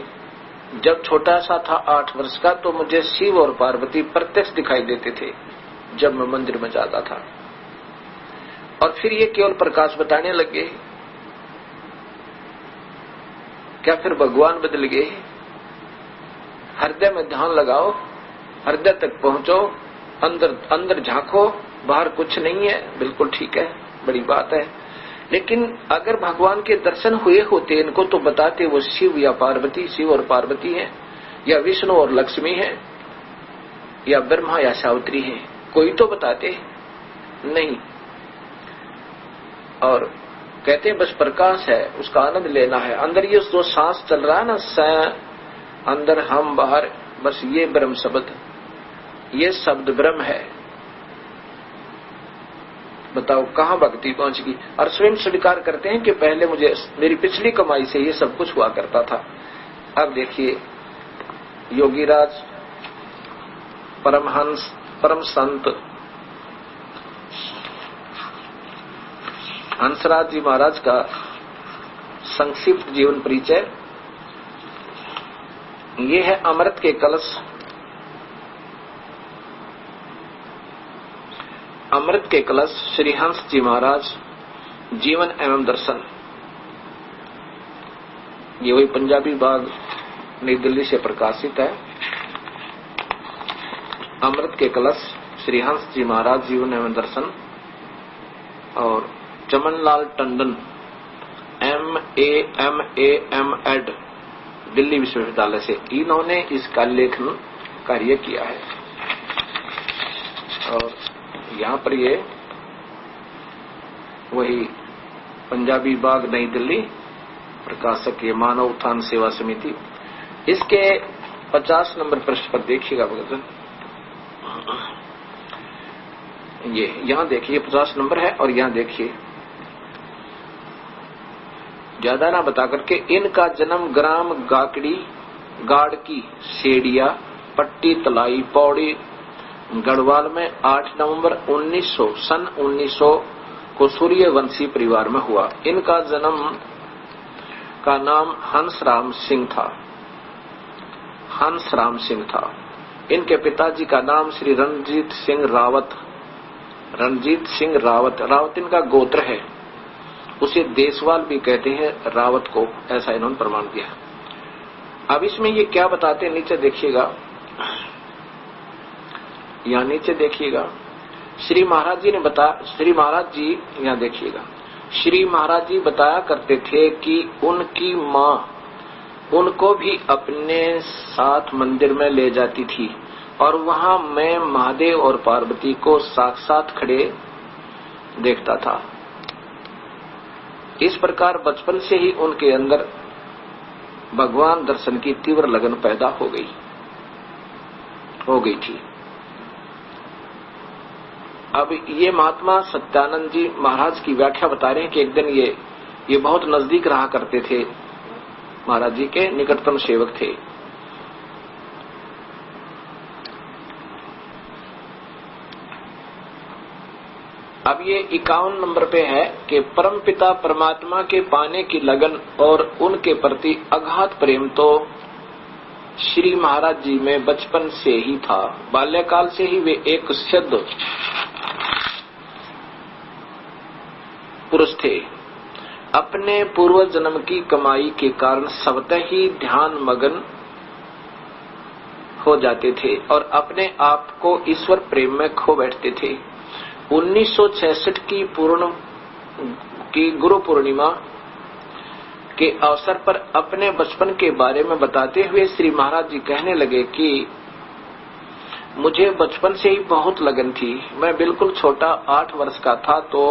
जब छोटा सा था 8 वर्ष का तो मुझे शिव और पार्वती प्रत्यक्ष दिखाई देते थे जब मैं मंदिर में जाता था। और फिर ये केवल प्रकाश बताने लगे। क्या फिर भगवान बदल गए? हृदय में ध्यान लगाओ, हृदय तक पहुंचो, अंदर झांको, बाहर कुछ नहीं है, बिल्कुल ठीक है, बड़ी बात है। लेकिन अगर भगवान के दर्शन हुए होते इनको तो बताते वो शिव या पार्वती, शिव और पार्वती हैं, या विष्णु और लक्ष्मी हैं, या ब्रह्मा या सावित्री हैं, कोई तो बताते नहीं। और कहते हैं बस प्रकाश है, उसका आनंद लेना है। अंदर ये जो सांस चल रहा है ना, अंदर हम बाहर, बस ये ब्रह्म शब्द, ये शब्द ब्रह्म है। बताओ कहां भक्ति पहुंच गई। और स्वयं स्वीकार करते हैं कि पहले मुझे मेरी पिछली कमाई से ये सब कुछ हुआ करता था। अब देखिए योगीराज परमहंस परम संत हंसराज जी महाराज का संक्षिप्त जीवन परिचय। ये है अमृत के कलश। अमृत के कलश श्री हंस जी महाराज जीवन एवं दर्शन। ये वही पंजाबी बाग नई दिल्ली से प्रकाशित है। अमृत के कलश श्री हंस जी महाराज जीवन एवं दर्शन। और चमनलाल टंडन MA दिल्ली विश्वविद्यालय से, इन्होंने इसका लेखन कार्य किया है। और यहाँ पर ये वही पंजाबी बाग नई दिल्ली प्रकाशक ये मानव उत्थान सेवा समिति। इसके 50 नंबर पृष्ठ पर देखिएगा भगतन, ये यहाँ देखिए 50 नंबर है। और यहाँ देखिए ज्यादा ना बता करके, इनका जन्म ग्राम गाड़की सेडिया पट्टी तलाई पौड़ी गढ़वाल में 8 नवंबर 1900 को सूर्यवंशी परिवार में हुआ। इनका जन्म का नाम हंसराम सिंह था। इनके पिताजी का नाम श्री रणजीत सिंह रावत इनका गोत्र है। उसे देशवाल भी कहते हैं रावत को, ऐसा इन्होंने प्रमाण दिया। अब इसमें ये क्या बताते हैं नीचे देखिएगा, यहाँ नीचे देखिएगा श्री महाराज जी यहाँ देखिएगा, श्री महाराज जी बताया करते थे कि उनकी माँ उनको भी अपने साथ मंदिर में ले जाती थी और वहां मैं महादेव और पार्वती को साक्षात खड़े देखता था। इस प्रकार बचपन से ही उनके अंदर भगवान दर्शन की तीव्र लगन पैदा हो गई थी। अब ये महात्मा सत्यानंद जी महाराज की व्याख्या बता रहे हैं कि एक दिन ये बहुत नजदीक रहा करते थे, महाराज जी के निकटतम सेवक थे। अब ये 51 नंबर पे है कि परमपिता परमात्मा के पाने की लगन और उनके प्रति अगाध प्रेम तो श्री महाराज जी में बचपन से ही था। बाल्यकाल से ही वे एक सिद्ध पुरुष थे। अपने पूर्व जन्म की कमाई के कारण स्वतः ही ध्यान मगन हो जाते थे और अपने आप को ईश्वर प्रेम में खो बैठते थे। 1966 की गुरु पूर्णिमा के अवसर पर अपने बचपन के बारे में बताते हुए श्री महाराज जी कहने लगे कि मुझे बचपन से ही बहुत लगन थी। मैं बिल्कुल छोटा 8 वर्ष का था तो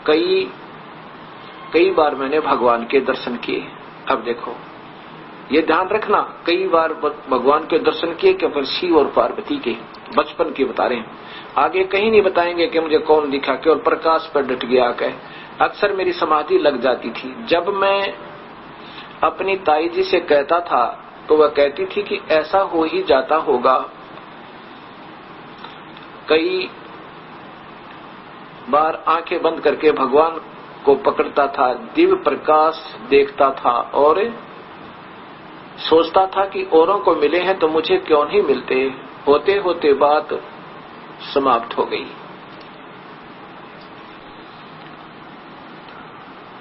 कई बार मैंने भगवान के दर्शन किए। अब देखो, ये ध्यान रखना, कई बार भगवान के दर्शन किए केवल शिव और पार्वती के, बचपन के बता रहे हैं। आगे कहीं नहीं बताएंगे कि मुझे कौन दिखा, केवल प्रकाश पर डट गया। कह अक्सर मेरी समाधि लग जाती थी। जब मैं अपनी ताई जी से कहता था तो वह कहती थी कि ऐसा हो ही जाता होगा। कई बार आंखें बंद करके भगवान को पकड़ता था, दिव्य प्रकाश देखता था और सोचता था कि औरों को मिले हैं तो मुझे क्यों नहीं मिलते। होते होते बात समाप्त हो गई।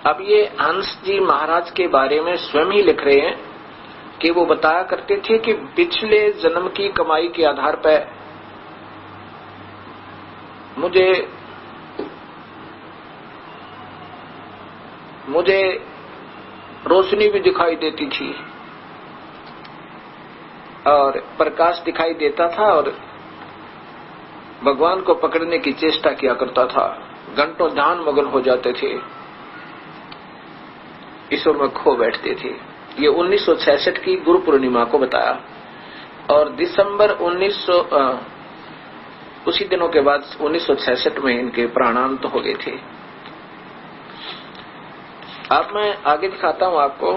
अब ये हंस जी महाराज के बारे में स्वयं ही लिख रहे हैं कि वो बताया करते थे कि पिछले जन्म की कमाई के आधार पर मुझे रोशनी भी दिखाई देती थी और प्रकाश दिखाई देता था और भगवान को पकड़ने की चेष्टा किया करता था। घंटों ध्यान मगन हो जाते थे, ईश्वर में खो बैठते थे। ये 1966 की गुरु पूर्णिमा को बताया और दिसंबर उसी दिनों के बाद 1966 में इनके प्राणांत हो गए थे। अब मैं आगे दिखाता हूं आपको।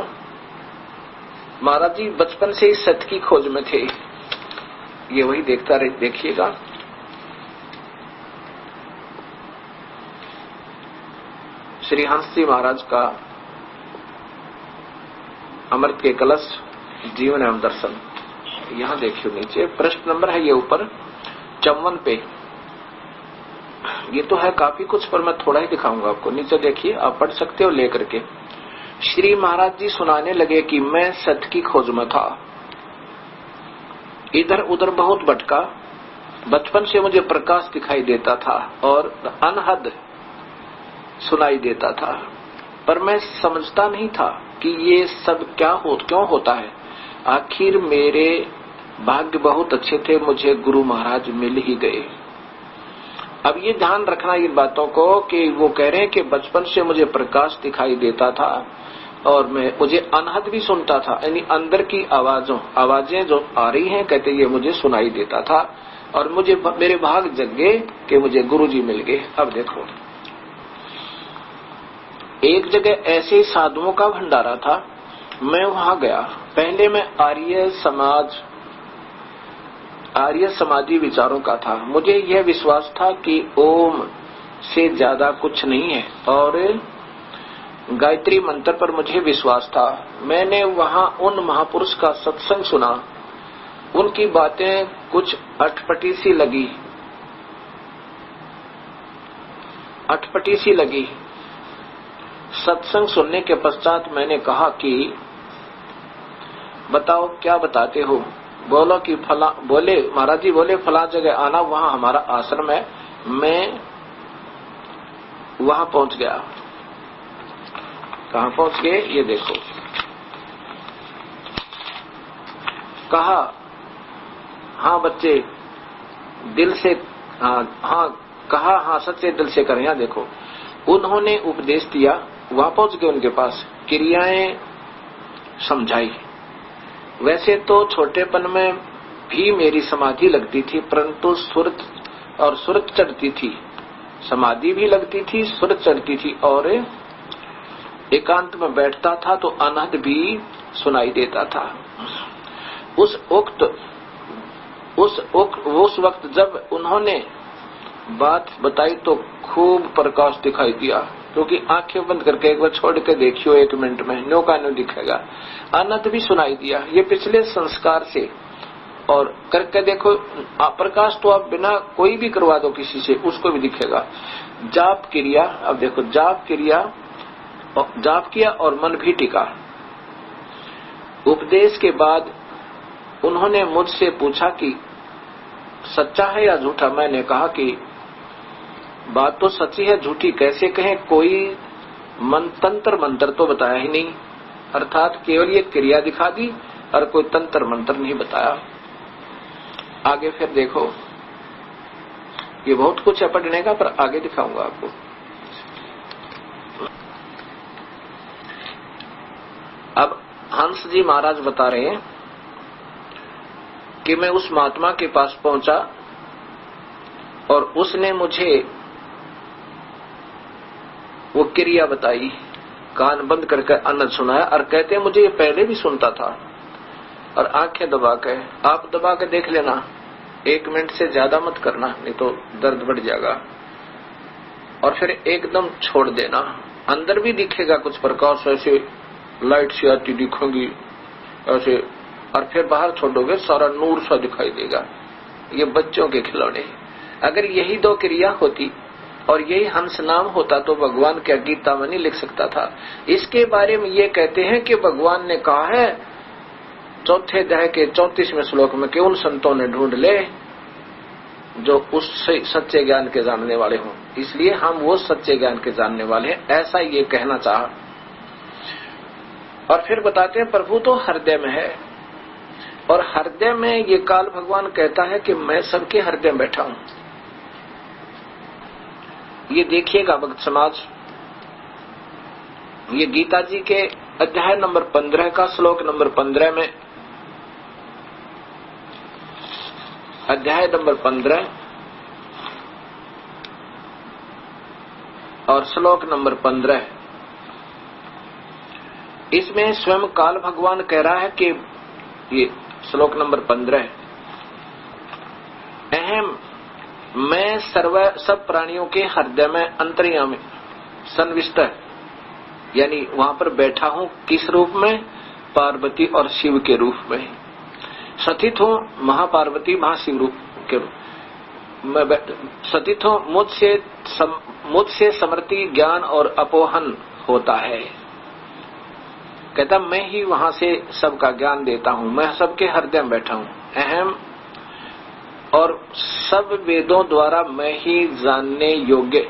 महाराज जी बचपन से ही सत्य की खोज में थे। ये वही देखिएगा। श्री हंस जी महाराज का अमृत के कलश जीवन एवं दर्शन, यहां देखियो नीचे प्रश्न नंबर है ये ऊपर 54 पे। ये तो है काफी कुछ पर मैं थोड़ा ही दिखाऊंगा आपको। नीचे देखिए, आप पढ़ सकते हो लेकर के। श्री महाराज जी सुनाने लगे कि मैं सत्य की खोज में था, इधर उधर बहुत भटका। बचपन से मुझे प्रकाश दिखाई देता था और अनहद सुनाई देता था, पर मैं समझता नहीं था कि ये सब क्यों होता है। आखिर मेरे भाग्य बहुत अच्छे थे, मुझे गुरु महाराज मिल ही गए। अब ये ध्यान रखना इन बातों को कि वो कह रहे हैं कि बचपन से मुझे प्रकाश दिखाई देता था और मुझे अनहद भी सुनता था, यानी अंदर की आवाजें जो आ रही हैं, कहते ये मुझे सुनाई देता था और मेरे भाग जग गए कि मुझे गुरुजी मिल गए। अब देखो, एक जगह ऐसे ही साधुओं का भंडारा था, मैं वहां गया। पहले मैं आर्य समाधि विचारों का था। मुझे यह विश्वास था कि ओम से ज्यादा कुछ नहीं है और गायत्री मंत्र पर मुझे विश्वास था। मैंने वहां उन महापुरुष का सत्संग सुना। उनकी बातें कुछ अटपटी सी लगी। सत्संग सुनने के पश्चात मैंने कहा कि बताओ क्या बताते हो। महाराज जी बोले फला जगह आना, वहां हमारा आश्रम है। मैं वहां पहुंच गया। कहां पहुंच गए ये देखो। कहा हाँ बच्चे दिल से कहा हाँ सच्चे दिल से करें। यहाँ देखो, उन्होंने उपदेश दिया, वहां पहुंच गए उनके पास, क्रियाएं समझाई वैसे तो छोटेपन में भी मेरी समाधि लगती थी, परंतु सुरत चढ़ती थी, समाधि भी लगती थी, सुरत चढ़ती थी, और एकांत में बैठता था तो अनहद भी सुनाई देता था। उस वक्त जब उन्होंने बात बताई तो खूब प्रकाश दिखाई दिया, क्योंकि आंखें बंद करके एक बार छोड़ के देखियो 1 मिनट में न्यो का न्यो दिखेगा। अनंत भी सुनाई दिया, ये पिछले संस्कार से, और करके देखो प्रकाश तो आप बिना कोई भी करवा दो किसी से, उसको भी दिखेगा। जाप क्रिया, अब देखो जाप किया और मन भी टिका। उपदेश के बाद उन्होंने मुझसे पूछा कि सच्चा है या झूठा। मैंने कहा कि बात तो सच्ची है, झूठी कैसे कहें, कोई तंत्र मंत्र तो बताया ही नहीं, अर्थात केवल ये क्रिया दिखा दी और कोई तंत्र मंत्र नहीं बताया। आगे फिर देखो, ये बहुत कुछ है पढ़ने का, पर आगे दिखाऊंगा आपको। अब हंस जी महाराज बता रहे हैं कि मैं उस महात्मा के पास पहुंचा और उसने मुझे वो क्रिया बताई, कान बंद करके अनंत सुनाया, और कहते मुझे ये पहले भी सुनता था। और आंखें दबा के, आप दबा के देख लेना, 1 मिनट से ज्यादा मत करना, नहीं तो दर्द बढ़ जाएगा। और फिर एकदम छोड़ देना, अंदर भी दिखेगा कुछ प्रकाश, ऐसे लाइट सी आती दिखेंगी ऐसे, और फिर बाहर छोड़ोगे सारा नूर सा दिखाई देगा। ये बच्चों के खिलौने। अगर यही 2 क्रिया होती और यही हंस नाम होता तो भगवान क्या गीता में नहीं लिख सकता था। इसके बारे में ये कहते हैं कि भगवान ने कहा है 4th अध्याय के 34वें श्लोक में कि उन संतों ने ढूंढ ले जो उस सच्चे ज्ञान के जानने वाले हों। इसलिए हम वो सच्चे ज्ञान के जानने वाले हैं, ऐसा ये कहना चाहा। और फिर बताते हैं प्रभु तो हृदय में है, और हृदय में ये काल भगवान कहता है कि मैं सबके हृदय में बैठा हूं। ये देखिएगा भक्त समाज, ये गीता जी के अध्याय नंबर 15 का श्लोक नंबर 15 में, अध्याय नंबर 15 और श्लोक नंबर 15, इसमें स्वयं काल भगवान कह रहा है कि ये श्लोक नंबर 15, अहम मैं सब प्राणियों के हृदय में अंतर्यामी सन्निविष्ट, यानी वहां पर बैठा हूं। किस रूप में? पार्वती और शिव के रूप में स्थित हूं, महापार्वती महाशिव रूप के रूप में स्थित हूं। मुझसे समृद्धि ज्ञान और अपोहन होता है। कहता मैं ही वहां से सबका ज्ञान देता हूं, मैं सबके हृदय में बैठा हूं। अहम और सब वेदों द्वारा मैं ही जानने योग्य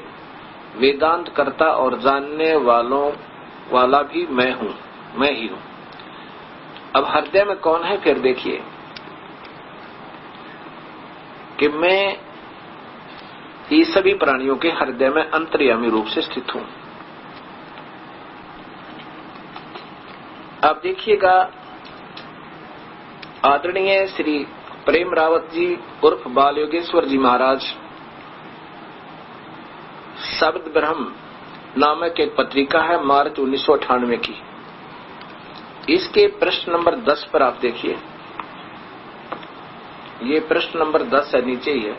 वेदांत करता और जानने वाला भी मैं हूं, मैं ही हूं। अब हृदय में कौन है? फिर देखिए कि मैं ही सभी प्राणियों के हृदय में अंतर्यामी रूप से स्थित हूं। अब देखिएगा, आदरणीय श्री प्रेम रावत जी उर्फ बाल योगेश्वर जी महाराज शब्द ब्रह्म नामक एक पत्रिका है, मार्च 1998 की। इसके प्रश्न नंबर 10 पर आप देखिए, ये प्रश्न नंबर 10 है, नीचे ही है,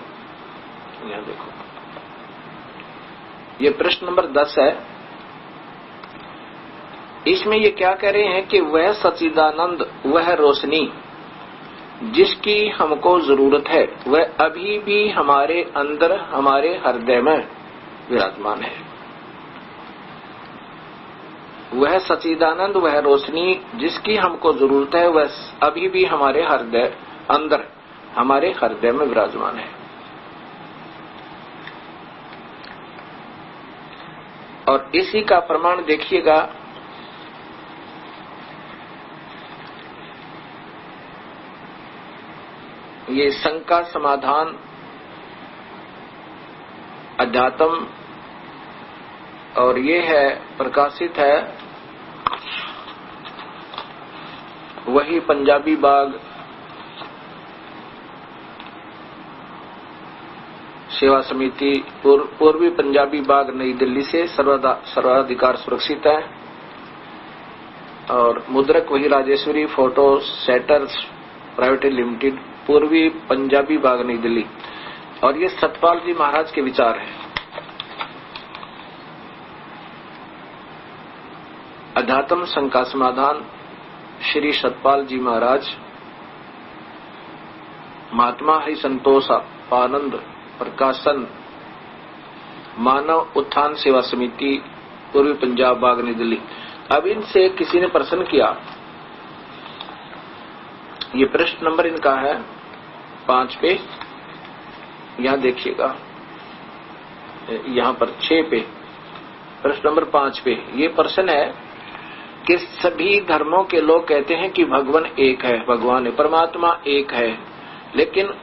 यहां देखो, ये प्रश्न नंबर 10 है। इसमें ये क्या कह रहे हैं कि वह सच्चिदानंद, वह रोशनी जिसकी हमको जरूरत है, वह अभी भी हमारे अंदर, हमारे हृदय में विराजमान है। वह सच्चिदानंद, वह रोशनी जिसकी हमको जरूरत है, वह अभी भी हमारे हृदय अंदर, हमारे हृदय में विराजमान है। और इसी का प्रमाण देखिएगा, ये शंका समाधान अध्यात्म, और ये है प्रकाशित है वही पंजाबी बाग सेवा समिति पूर्वी पंजाबी बाग नई दिल्ली से सर्वाधिकार सुरक्षित है। और मुद्रक वही Rajeshwari photo setters private limited, पूर्वी पंजाबी बाग नई दिल्ली। और ये सतपाल जी महाराज के विचार हैं। अध्यात्म शंका समाधान श्री सतपाल जी महाराज, महात्मा हरि संतोष आनंद प्रकाशन, मानव उत्थान सेवा समिति, पूर्वी पंजाब बाग नई दिल्ली। अब इनसे किसी ने प्रश्न किया, ये प्रश्न नंबर इनका है 5 पे, यहां देखिएगा, यहां पर 6 पे, प्रश्न नंबर 5 पे ये प्रश्न है कि सभी धर्मों के लोग कहते हैं कि भगवान एक है, भगवान है, परमात्मा एक है, लेकिन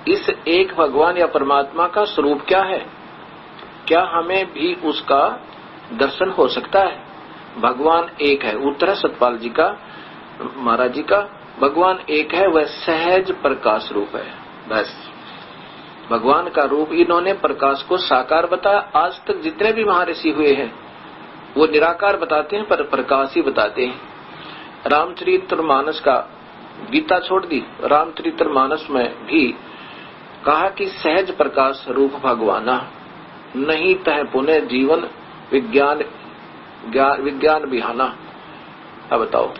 इस एक भगवान या परमात्मा का स्वरूप क्या है? क्या हमें भी उसका दर्शन हो सकता है? भगवान एक है। उत्तर है सतपाल जी का, महाराज जी का, भगवान एक है, वह सहज प्रकाश रूप है। बस भगवान का रूप इन्होंने प्रकाश को साकार बताया। आज तक जितने भी महर्षि हुए हैं वो निराकार बताते हैं, पर प्रकाश ही बताते हैं। रामचरितमानस का, गीता छोड़ दी, रामचरितमानस में भी कहा कि सहज प्रकाश रूप भगवाना, नहीं तह पुनः जीवन विज्ञान बिहाना। अब बताओ,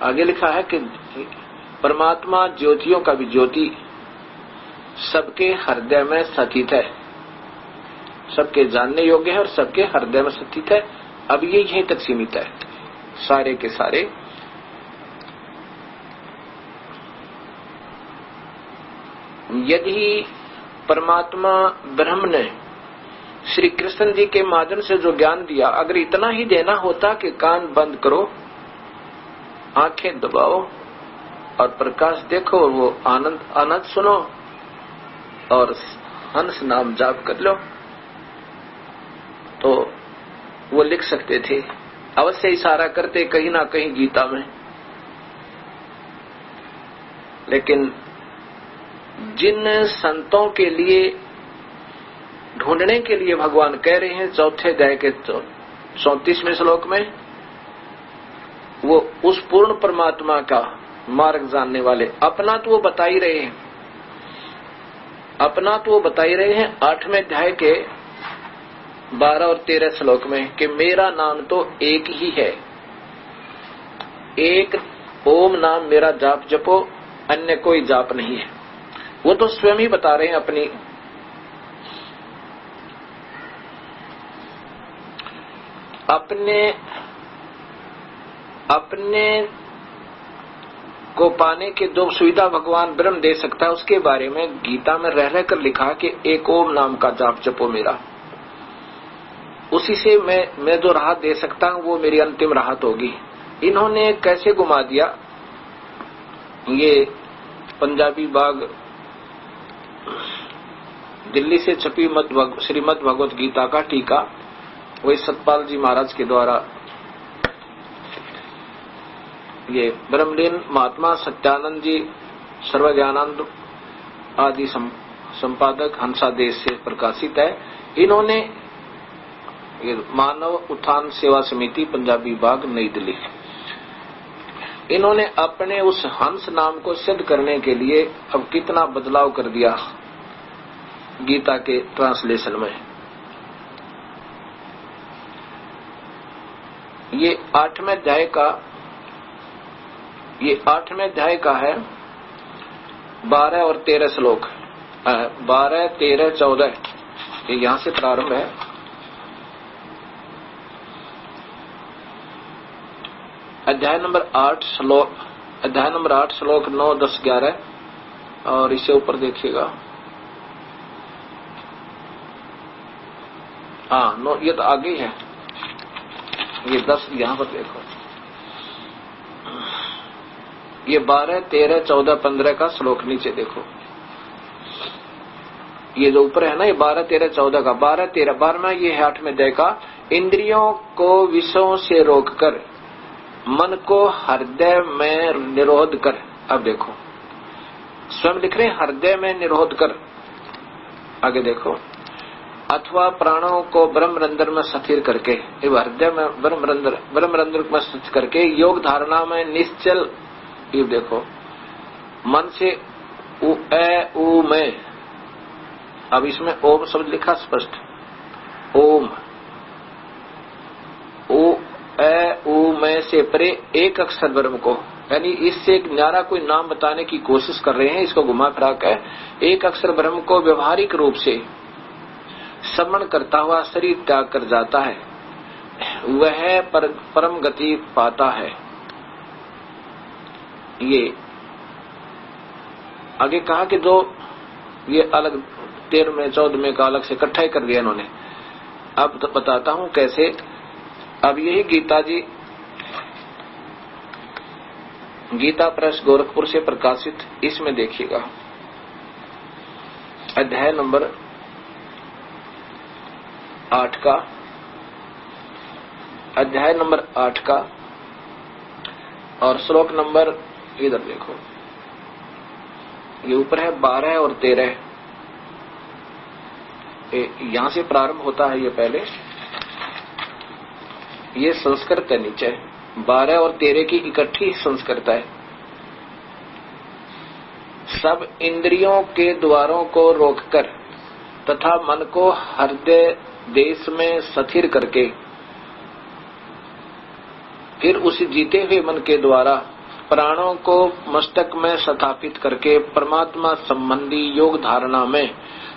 आगे लिखा है कि परमात्मा ज्योतियों का भी ज्योति, सबके हृदय में स्थित है, सबके जानने योग्य है और सबके हृदय में स्थित है। अब ये यहीं तक सीमित है, सारे के सारे। यदि परमात्मा ब्रह्म ने श्री कृष्ण जी के माध्यम से जो ज्ञान दिया, अगर इतना ही देना होता कि कान बंद करो, आंखें दबाओ और प्रकाश देखो और वो आनंद सुनो और हंस नाम जाप कर लो, तो वो लिख सकते थे। अवश्य इशारा करते कहीं ना कहीं गीता में, लेकिन जिन संतों के लिए ढूंढने के लिए भगवान कह रहे हैं 4थे अध्याय के 34वें श्लोक में, वो उस पूर्ण परमात्मा का मार्ग जानने वाले, अपना तो वो बता ही रहे हैं, 8वें अध्याय के 12 और 13 श्लोक में कि मेरा नाम तो एक ही है, एक ओम नाम मेरा जाप जपो, अन्य कोई जाप नहीं है। वो तो स्वयं ही बता रहे हैं अपने को पाने के जो सुविधा भगवान ब्रह्म दे सकता है, उसके बारे में गीता में रह कर लिखा कि एक ओम नाम का जाप जपो मेरा, उसी से मैं जो राहत दे सकता हूं वो मेरी अंतिम राहत होगी। इन्होंने कैसे घुमा दिया? ये पंजाबी बाग दिल्ली से छपी श्रीमद् भगवत गीता का टीका, वही सतपाल जी महाराज के द्वारा, ये ब्रह्मलीन महात्मा सत्यानंद जी सर्वज्ञानंद आदि संपादक हंसादेश से प्रकाशित है। इन्होंने ये मानव उत्थान सेवा समिति पंजाबी बाग नई दिल्ली, इन्होंने अपने उस हंस नाम को सिद्ध करने के लिए अब कितना बदलाव कर दिया गीता के ट्रांसलेशन में। ये 8वें अध्याय का है 12 और 13 श्लोक, 12, 13, 14, ये यहां से प्रारंभ है। अध्याय नंबर 8 श्लोक 9, 10, 11 और इससे ऊपर देखिएगा। हाँ, ये तो आगे ही है, ये 10 यहां पर देखो, ये 12, 13, 14, 15 का श्लोक नीचे देखो। ये जो ऊपर है ना, ये 12, 13, 14 का, 12, 13, 12वां ये है 8वें अध्याय का। इंद्रियों को विषयों से रोककर मन को हृदय में निरोध कर। अब देखो स्वयं लिख रहे हैं हृदय में निरोध कर। आगे देखो अथवा प्राणों को ब्रह्मरंध्र में स्थिर करके, हृदय में ब्रह्मरंध्र में स्थिर करके योग धारणा में निश्चल। ये देखो मन से उ ए उ में, अब इसमें ओम शब्द लिखा स्पष्ट, ओम उ ए उ में से परे एक अक्षर ब्रह्म को, यानी इससे एक न्यारा कोई नाम बताने की कोशिश कर रहे हैं, इसको घुमा फिरा कर एक अक्षर ब्रह्म को व्यवहारिक रूप से श्रवण करता हुआ शरीर त्याग कर जाता है, वह परम गति पाता है। ये आगे कहा कि जो ये अलग 13वें 14वें का अलग से इकट्ठा ही कर दिया इन्होंने। अब तो बताता हूं कैसे। अब यही गीता जी गीता प्रेस गोरखपुर से प्रकाशित, इसमें देखिएगा अध्याय नंबर 8 का, अध्याय नंबर 8 का और श्लोक नंबर, इधर देखो ये ऊपर है 12 और 13, यहां से प्रारंभ होता है। ये पहले ये संस्कृत है, नीचे 12 और 13 की इकट्ठी संस्कृत है। सब इंद्रियों के द्वारों को रोककर तथा मन को हृदय देश में स्थिर करके फिर उस जीते हुए मन के द्वारा प्राणों को मस्तक में स्थापित करके परमात्मा संबंधी योग धारणा में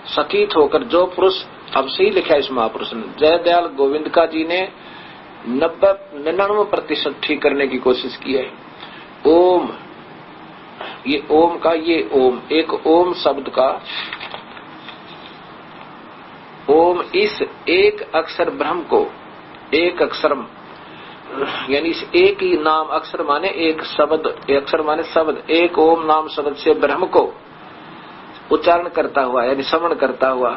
स्थित होकर जो पुरुष, अब से ही लिखा है इस महापुरुष ने, जयदयाल गोविंदका जी ने 99% ठीक करने की कोशिश की है। ओम, ये ओम का, ये ओम एक ओम शब्द का, ओम इस एक अक्षर ब्रह्म को, एक अक्षर यानी इस एक ही नाम, अक्षर माने एक शब्द, अक्षर माने शब्द, एक ओम नाम शब्द से ब्रह्म को उच्चारण करता हुआ यानी श्रवण करता हुआ,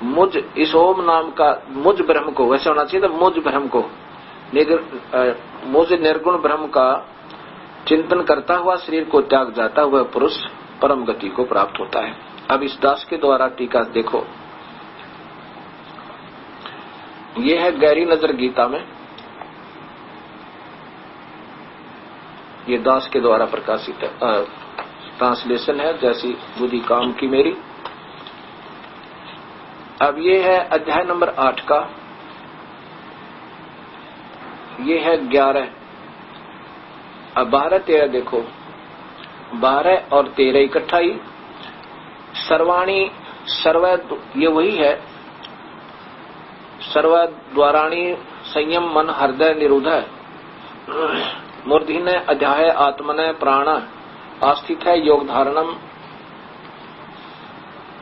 मुझ इस ओम नाम का मुझ ब्रह्म को, वैसे होना चाहिए था मुझ ब्रह्म को, मुझ निर्गुण ब्रह्म का चिंतन करता हुआ शरीर को त्याग जाता हुआ पुरुष परम गति को प्राप्त होता है। अब इस दास के द्वारा टीका देखो, ये है गहरी नजर गीता में, ये दास के द्वारा प्रकाशित ट्रांसलेशन है, जैसी बुद्धि काम की मेरी। अब ये है अध्याय नंबर 8 का, ये है 11। अब 12 13 देखो, 12 और 13 इकट्ठा ही सर्वाणी सर्व, ये वही है, सर्व द्वाराणी संयम मन हृदय निरुद्ध मूर्धि ने अध्याय आत्मने प्राण आस्थित है योग धारणम।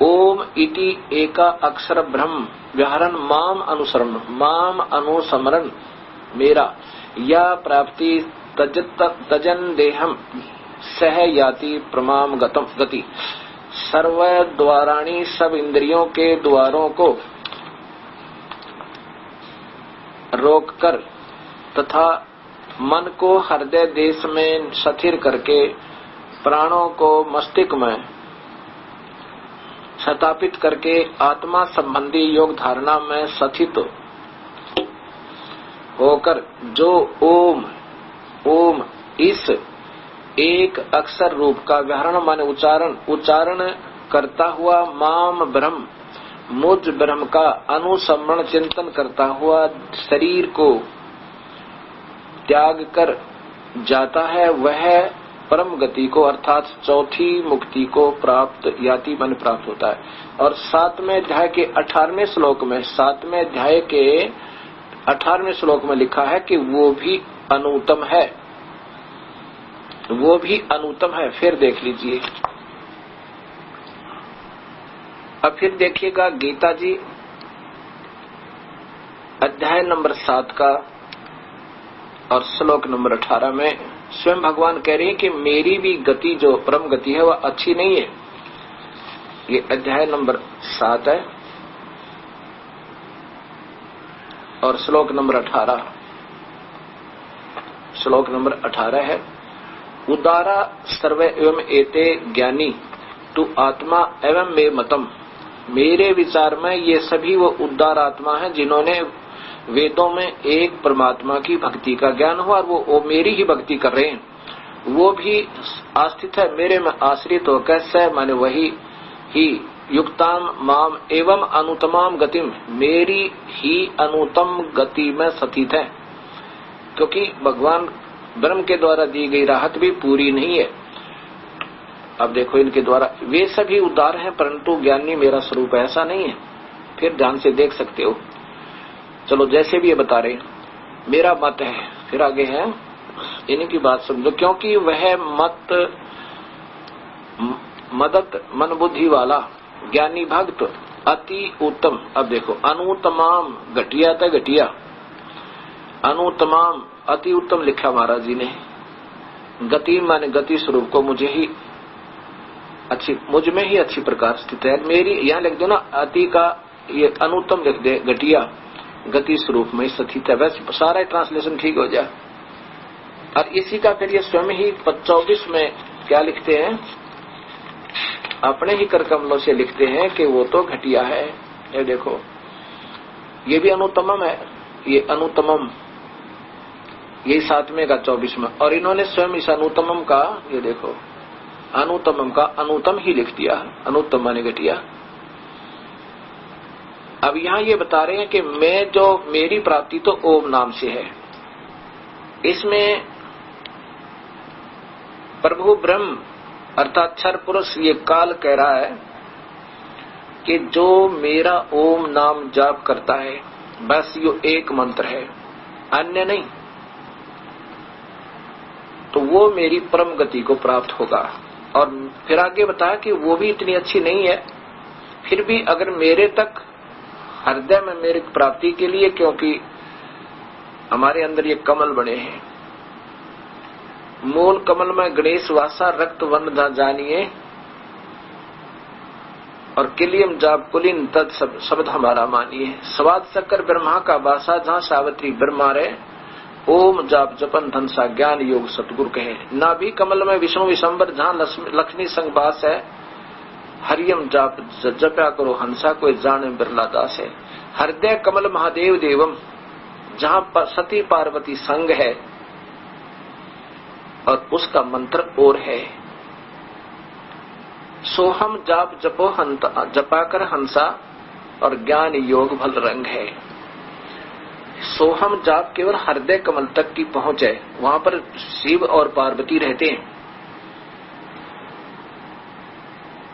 ओम इति एका अक्षर ब्रह्म व्याहरण माम अनुसरण, माम अनुसमरण मेरा या प्राप्ति तजन देहम सह याति प्रमाम गतम गति। सर्व द्वाराणी सब इंद्रियों के द्वारों को रोककर तथा मन को हृदय देश में स्थिर करके प्राणों को मस्तिष्क में स्थापित करके आत्मा संबंधी योग धारणा में स्थित होकर जो ओम, ओम इस एक अक्षर रूप का व्याहरण माने उच्चारण करता हुआ माम ब्रह्म मुझ ब्रह्म का अनुसमरण चिंतन करता हुआ शरीर को त्याग कर जाता है, वह परम गति को अर्थात चौथी मुक्ति को प्राप्त याति मन प्राप्त होता है। और 7वें अध्याय के 18वें श्लोक में, 7वें अध्याय के 18वें श्लोक में लिखा है कि वो भी अनुत्तम है, वो भी अनुत्तम है। फिर देख लीजिए, अब फिर देखिएगा गीता जी अध्याय नंबर 7 का और श्लोक नंबर 18 में स्वयं भगवान कह रहे हैं कि मेरी भी गति जो परम गति है वह अच्छी नहीं है। ये अध्याय नंबर 7 है और श्लोक नंबर 18। श्लोक नंबर 18 है, उदारा सर्व एवं एते ज्ञानी तू आत्मा एवं मे मतम। मेरे विचार में ये सभी वो उदार आत्मा है जिन्होंने वेदों में एक परमात्मा की भक्ति का ज्ञान हुआ और वो मेरी ही भक्ति कर रहे हैं। वो भी आस्थित है मेरे में आश्रित हो कैसे माने वही ही युक्ताम माम एवं अनुतमाम गतिम, मेरी ही अनुतम गति में स्थित है। क्योंकि भगवान ब्रह्म के द्वारा दी गई राहत भी पूरी नहीं है। अब देखो इनके द्वारा वे सभी उदार हैं परंतु ज्ञानी मेरा स्वरूप ऐसा नहीं है। फिर ध्यान से देख सकते हो। चलो जैसे भी ये बता रहे मेरा मत है, फिर आगे है इनकी बात समझो, क्योंकि वह मत मदत मन बुद्धि वाला ज्ञानी भक्त अति उत्तम। अब देखो अनुतमाम घटिया था घटिया, अनुतमाम अति उत्तम लिखा महाराज जी ने। गति माने गति स्वरूप को मुझे ही अच्छी, मुझ में ही अच्छी प्रकार स्थित है। मेरी यहाँ लिख दो ना अति का ये अनुत्तम लिख दे, घटिया गति स्वरूप में स्थित है। वैसे सारा ट्रांसलेशन ठीक हो जाए। और इसी का फिर ये स्वयं ही 24 में क्या लिखते हैं, अपने ही कर कमलों से लिखते हैं कि वो तो घटिया है। ये देखो ये भी अनुत्तमम है, ये अनुत्तमम यही 7वें का 24 में। और इन्होंने स्वयं इस अनुत्तमम का ये देखो अनुत्तमम का अनुत्तम ही लिख दिया, अनुत्तम माने घटिया। अब यहाँ ये बता रहे हैं कि मैं जो मेरी प्राप्ति तो ओम नाम से है। इसमें प्रभु ब्रह्म अर्थात क्षर पुरुष ये काल कह रहा है कि जो मेरा ओम नाम जाप करता है बस यो एक मंत्र है, अन्य नहीं, तो वो मेरी परम गति को प्राप्त होगा। और फिर आगे बताया कि वो भी इतनी अच्छी नहीं है, फिर भी अगर मेरे तक हृदय में मेरी प्राप्ति के लिए, क्योंकि हमारे अंदर ये कमल बने हैं, मूल कमल में गणेश वासा रक्त वन जानिए और किलियम जाप कुलिन तद शब्द हमारा मानिए। स्वाद शक्कर ब्रह्मा का वासा जहाँ सावित्री ब्रह्मा रे, ओम जाप जपन धनसा ज्ञान योग सतगुरु कहे। नाभि कमल में विष्णु विशंबर जहाँ लक्ष्मी संग वास है, हरियम जाप जप्या करो हंसा कोई जाने बिरला दास है। हृदय कमल महादेव देवम जहाँ सती पार्वती संग है और उसका मंत्र और है, सोहम जाप जपो हंता जपाकर हंसा और ज्ञान योग भल रंग है। सोहम जाप केवल हृदय कमल तक की पहुंच है, वहां पर शिव और पार्वती रहते हैं।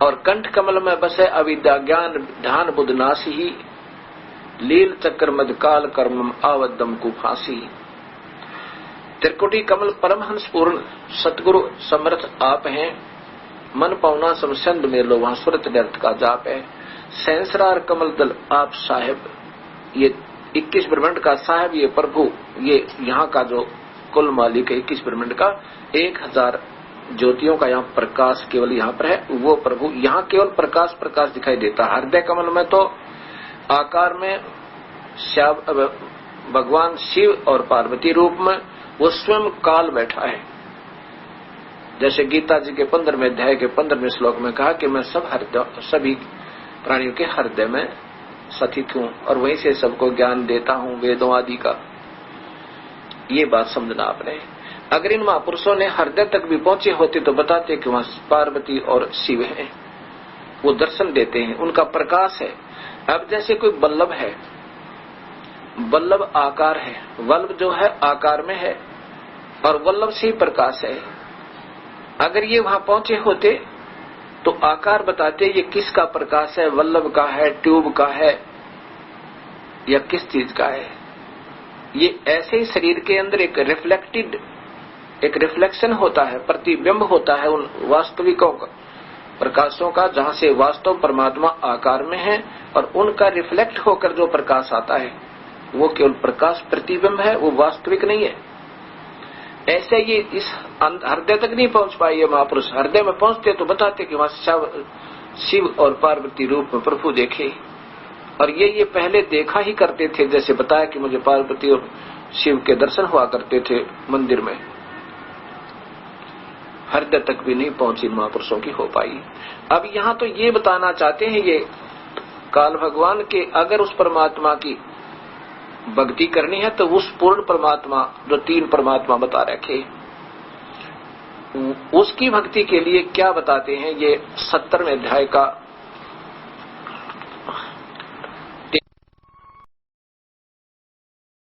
और कंठ कमल में बसे अविद्या ज्ञान ध्यान बुध नासी ही, लील चक्र मद काल कर्मम आवदम को फांसी। त्रिकुटी कमल परमहंस पूर्ण सतगुरु समर्थ आप हैं, मन पौना समसंद में लो वहां सुरत व्यर्थ का जाप है। सहस्रार कमल दल आप साहेब, ये 21 ब्रह्मांड का साहेब ये प्रभु, ये यहाँ का जो कुल मालिक है 21 ब्रह्मांड का, 1000 ज्योतियों का यहाँ प्रकाश केवल यहाँ पर है। वो प्रभु यहाँ केवल प्रकाश प्रकाश दिखाई देता। हृदय कमल में तो आकार में भगवान शिव और पार्वती रूप में वो स्वयं काल बैठा है। जैसे गीता जी के 15वें अध्याय के 15वें श्लोक में कहा कि मैं सभी प्राणियों के हृदय में स्थित हूँ और वहीं से सबको ज्ञान देता हूँ वेदों आदि का। ये बात समझना आपने। अगर इन महापुरुषों ने हृदय तक भी पहुंचे होते तो बताते कि वहां पार्वती और शिव हैं, वो दर्शन देते हैं, उनका प्रकाश है। अब जैसे कोई बल्लभ है, बल्लभ आकार है, वल्लभ जो है आकार में है और वल्लभ से ही प्रकाश है। अगर ये वहां पहुंचे होते तो आकार बताते ये किसका प्रकाश है, वल्लभ का है, ट्यूब का है या किस चीज का है। ये ऐसे ही शरीर के अंदर एक रिफ्लेक्शन होता है, प्रतिबिंब होता है उन वास्तविकों का प्रकाशों का, जहां से वास्तव परमात्मा आकार में है और उनका रिफ्लेक्ट होकर जो प्रकाश आता है वो केवल प्रकाश प्रतिबिंब है, वो वास्तविक नहीं है। ऐसे ये इस हृदय तक नहीं पहुंच पाए ये महापुरुष। हृदय में पहुंचते तो बताते कि वहां शिव और पार्वती रूप में प्रभु देखे। और ये पहले देखा ही करते थे, जैसे बताया कि मुझे पार्वती और शिव के दर्शन हुआ करते थे मंदिर में, हृदय तक भी नहीं पहुंची महापुरुषों की हो पाई। अब यहां तो ये बताना चाहते हैं ये काल भगवान के, अगर उस परमात्मा की भक्ति करनी है तो उस पूर्ण परमात्मा जो 3 परमात्मा बता रखे उसकी भक्ति के लिए क्या बताते हैं, ये 70वें अध्याय का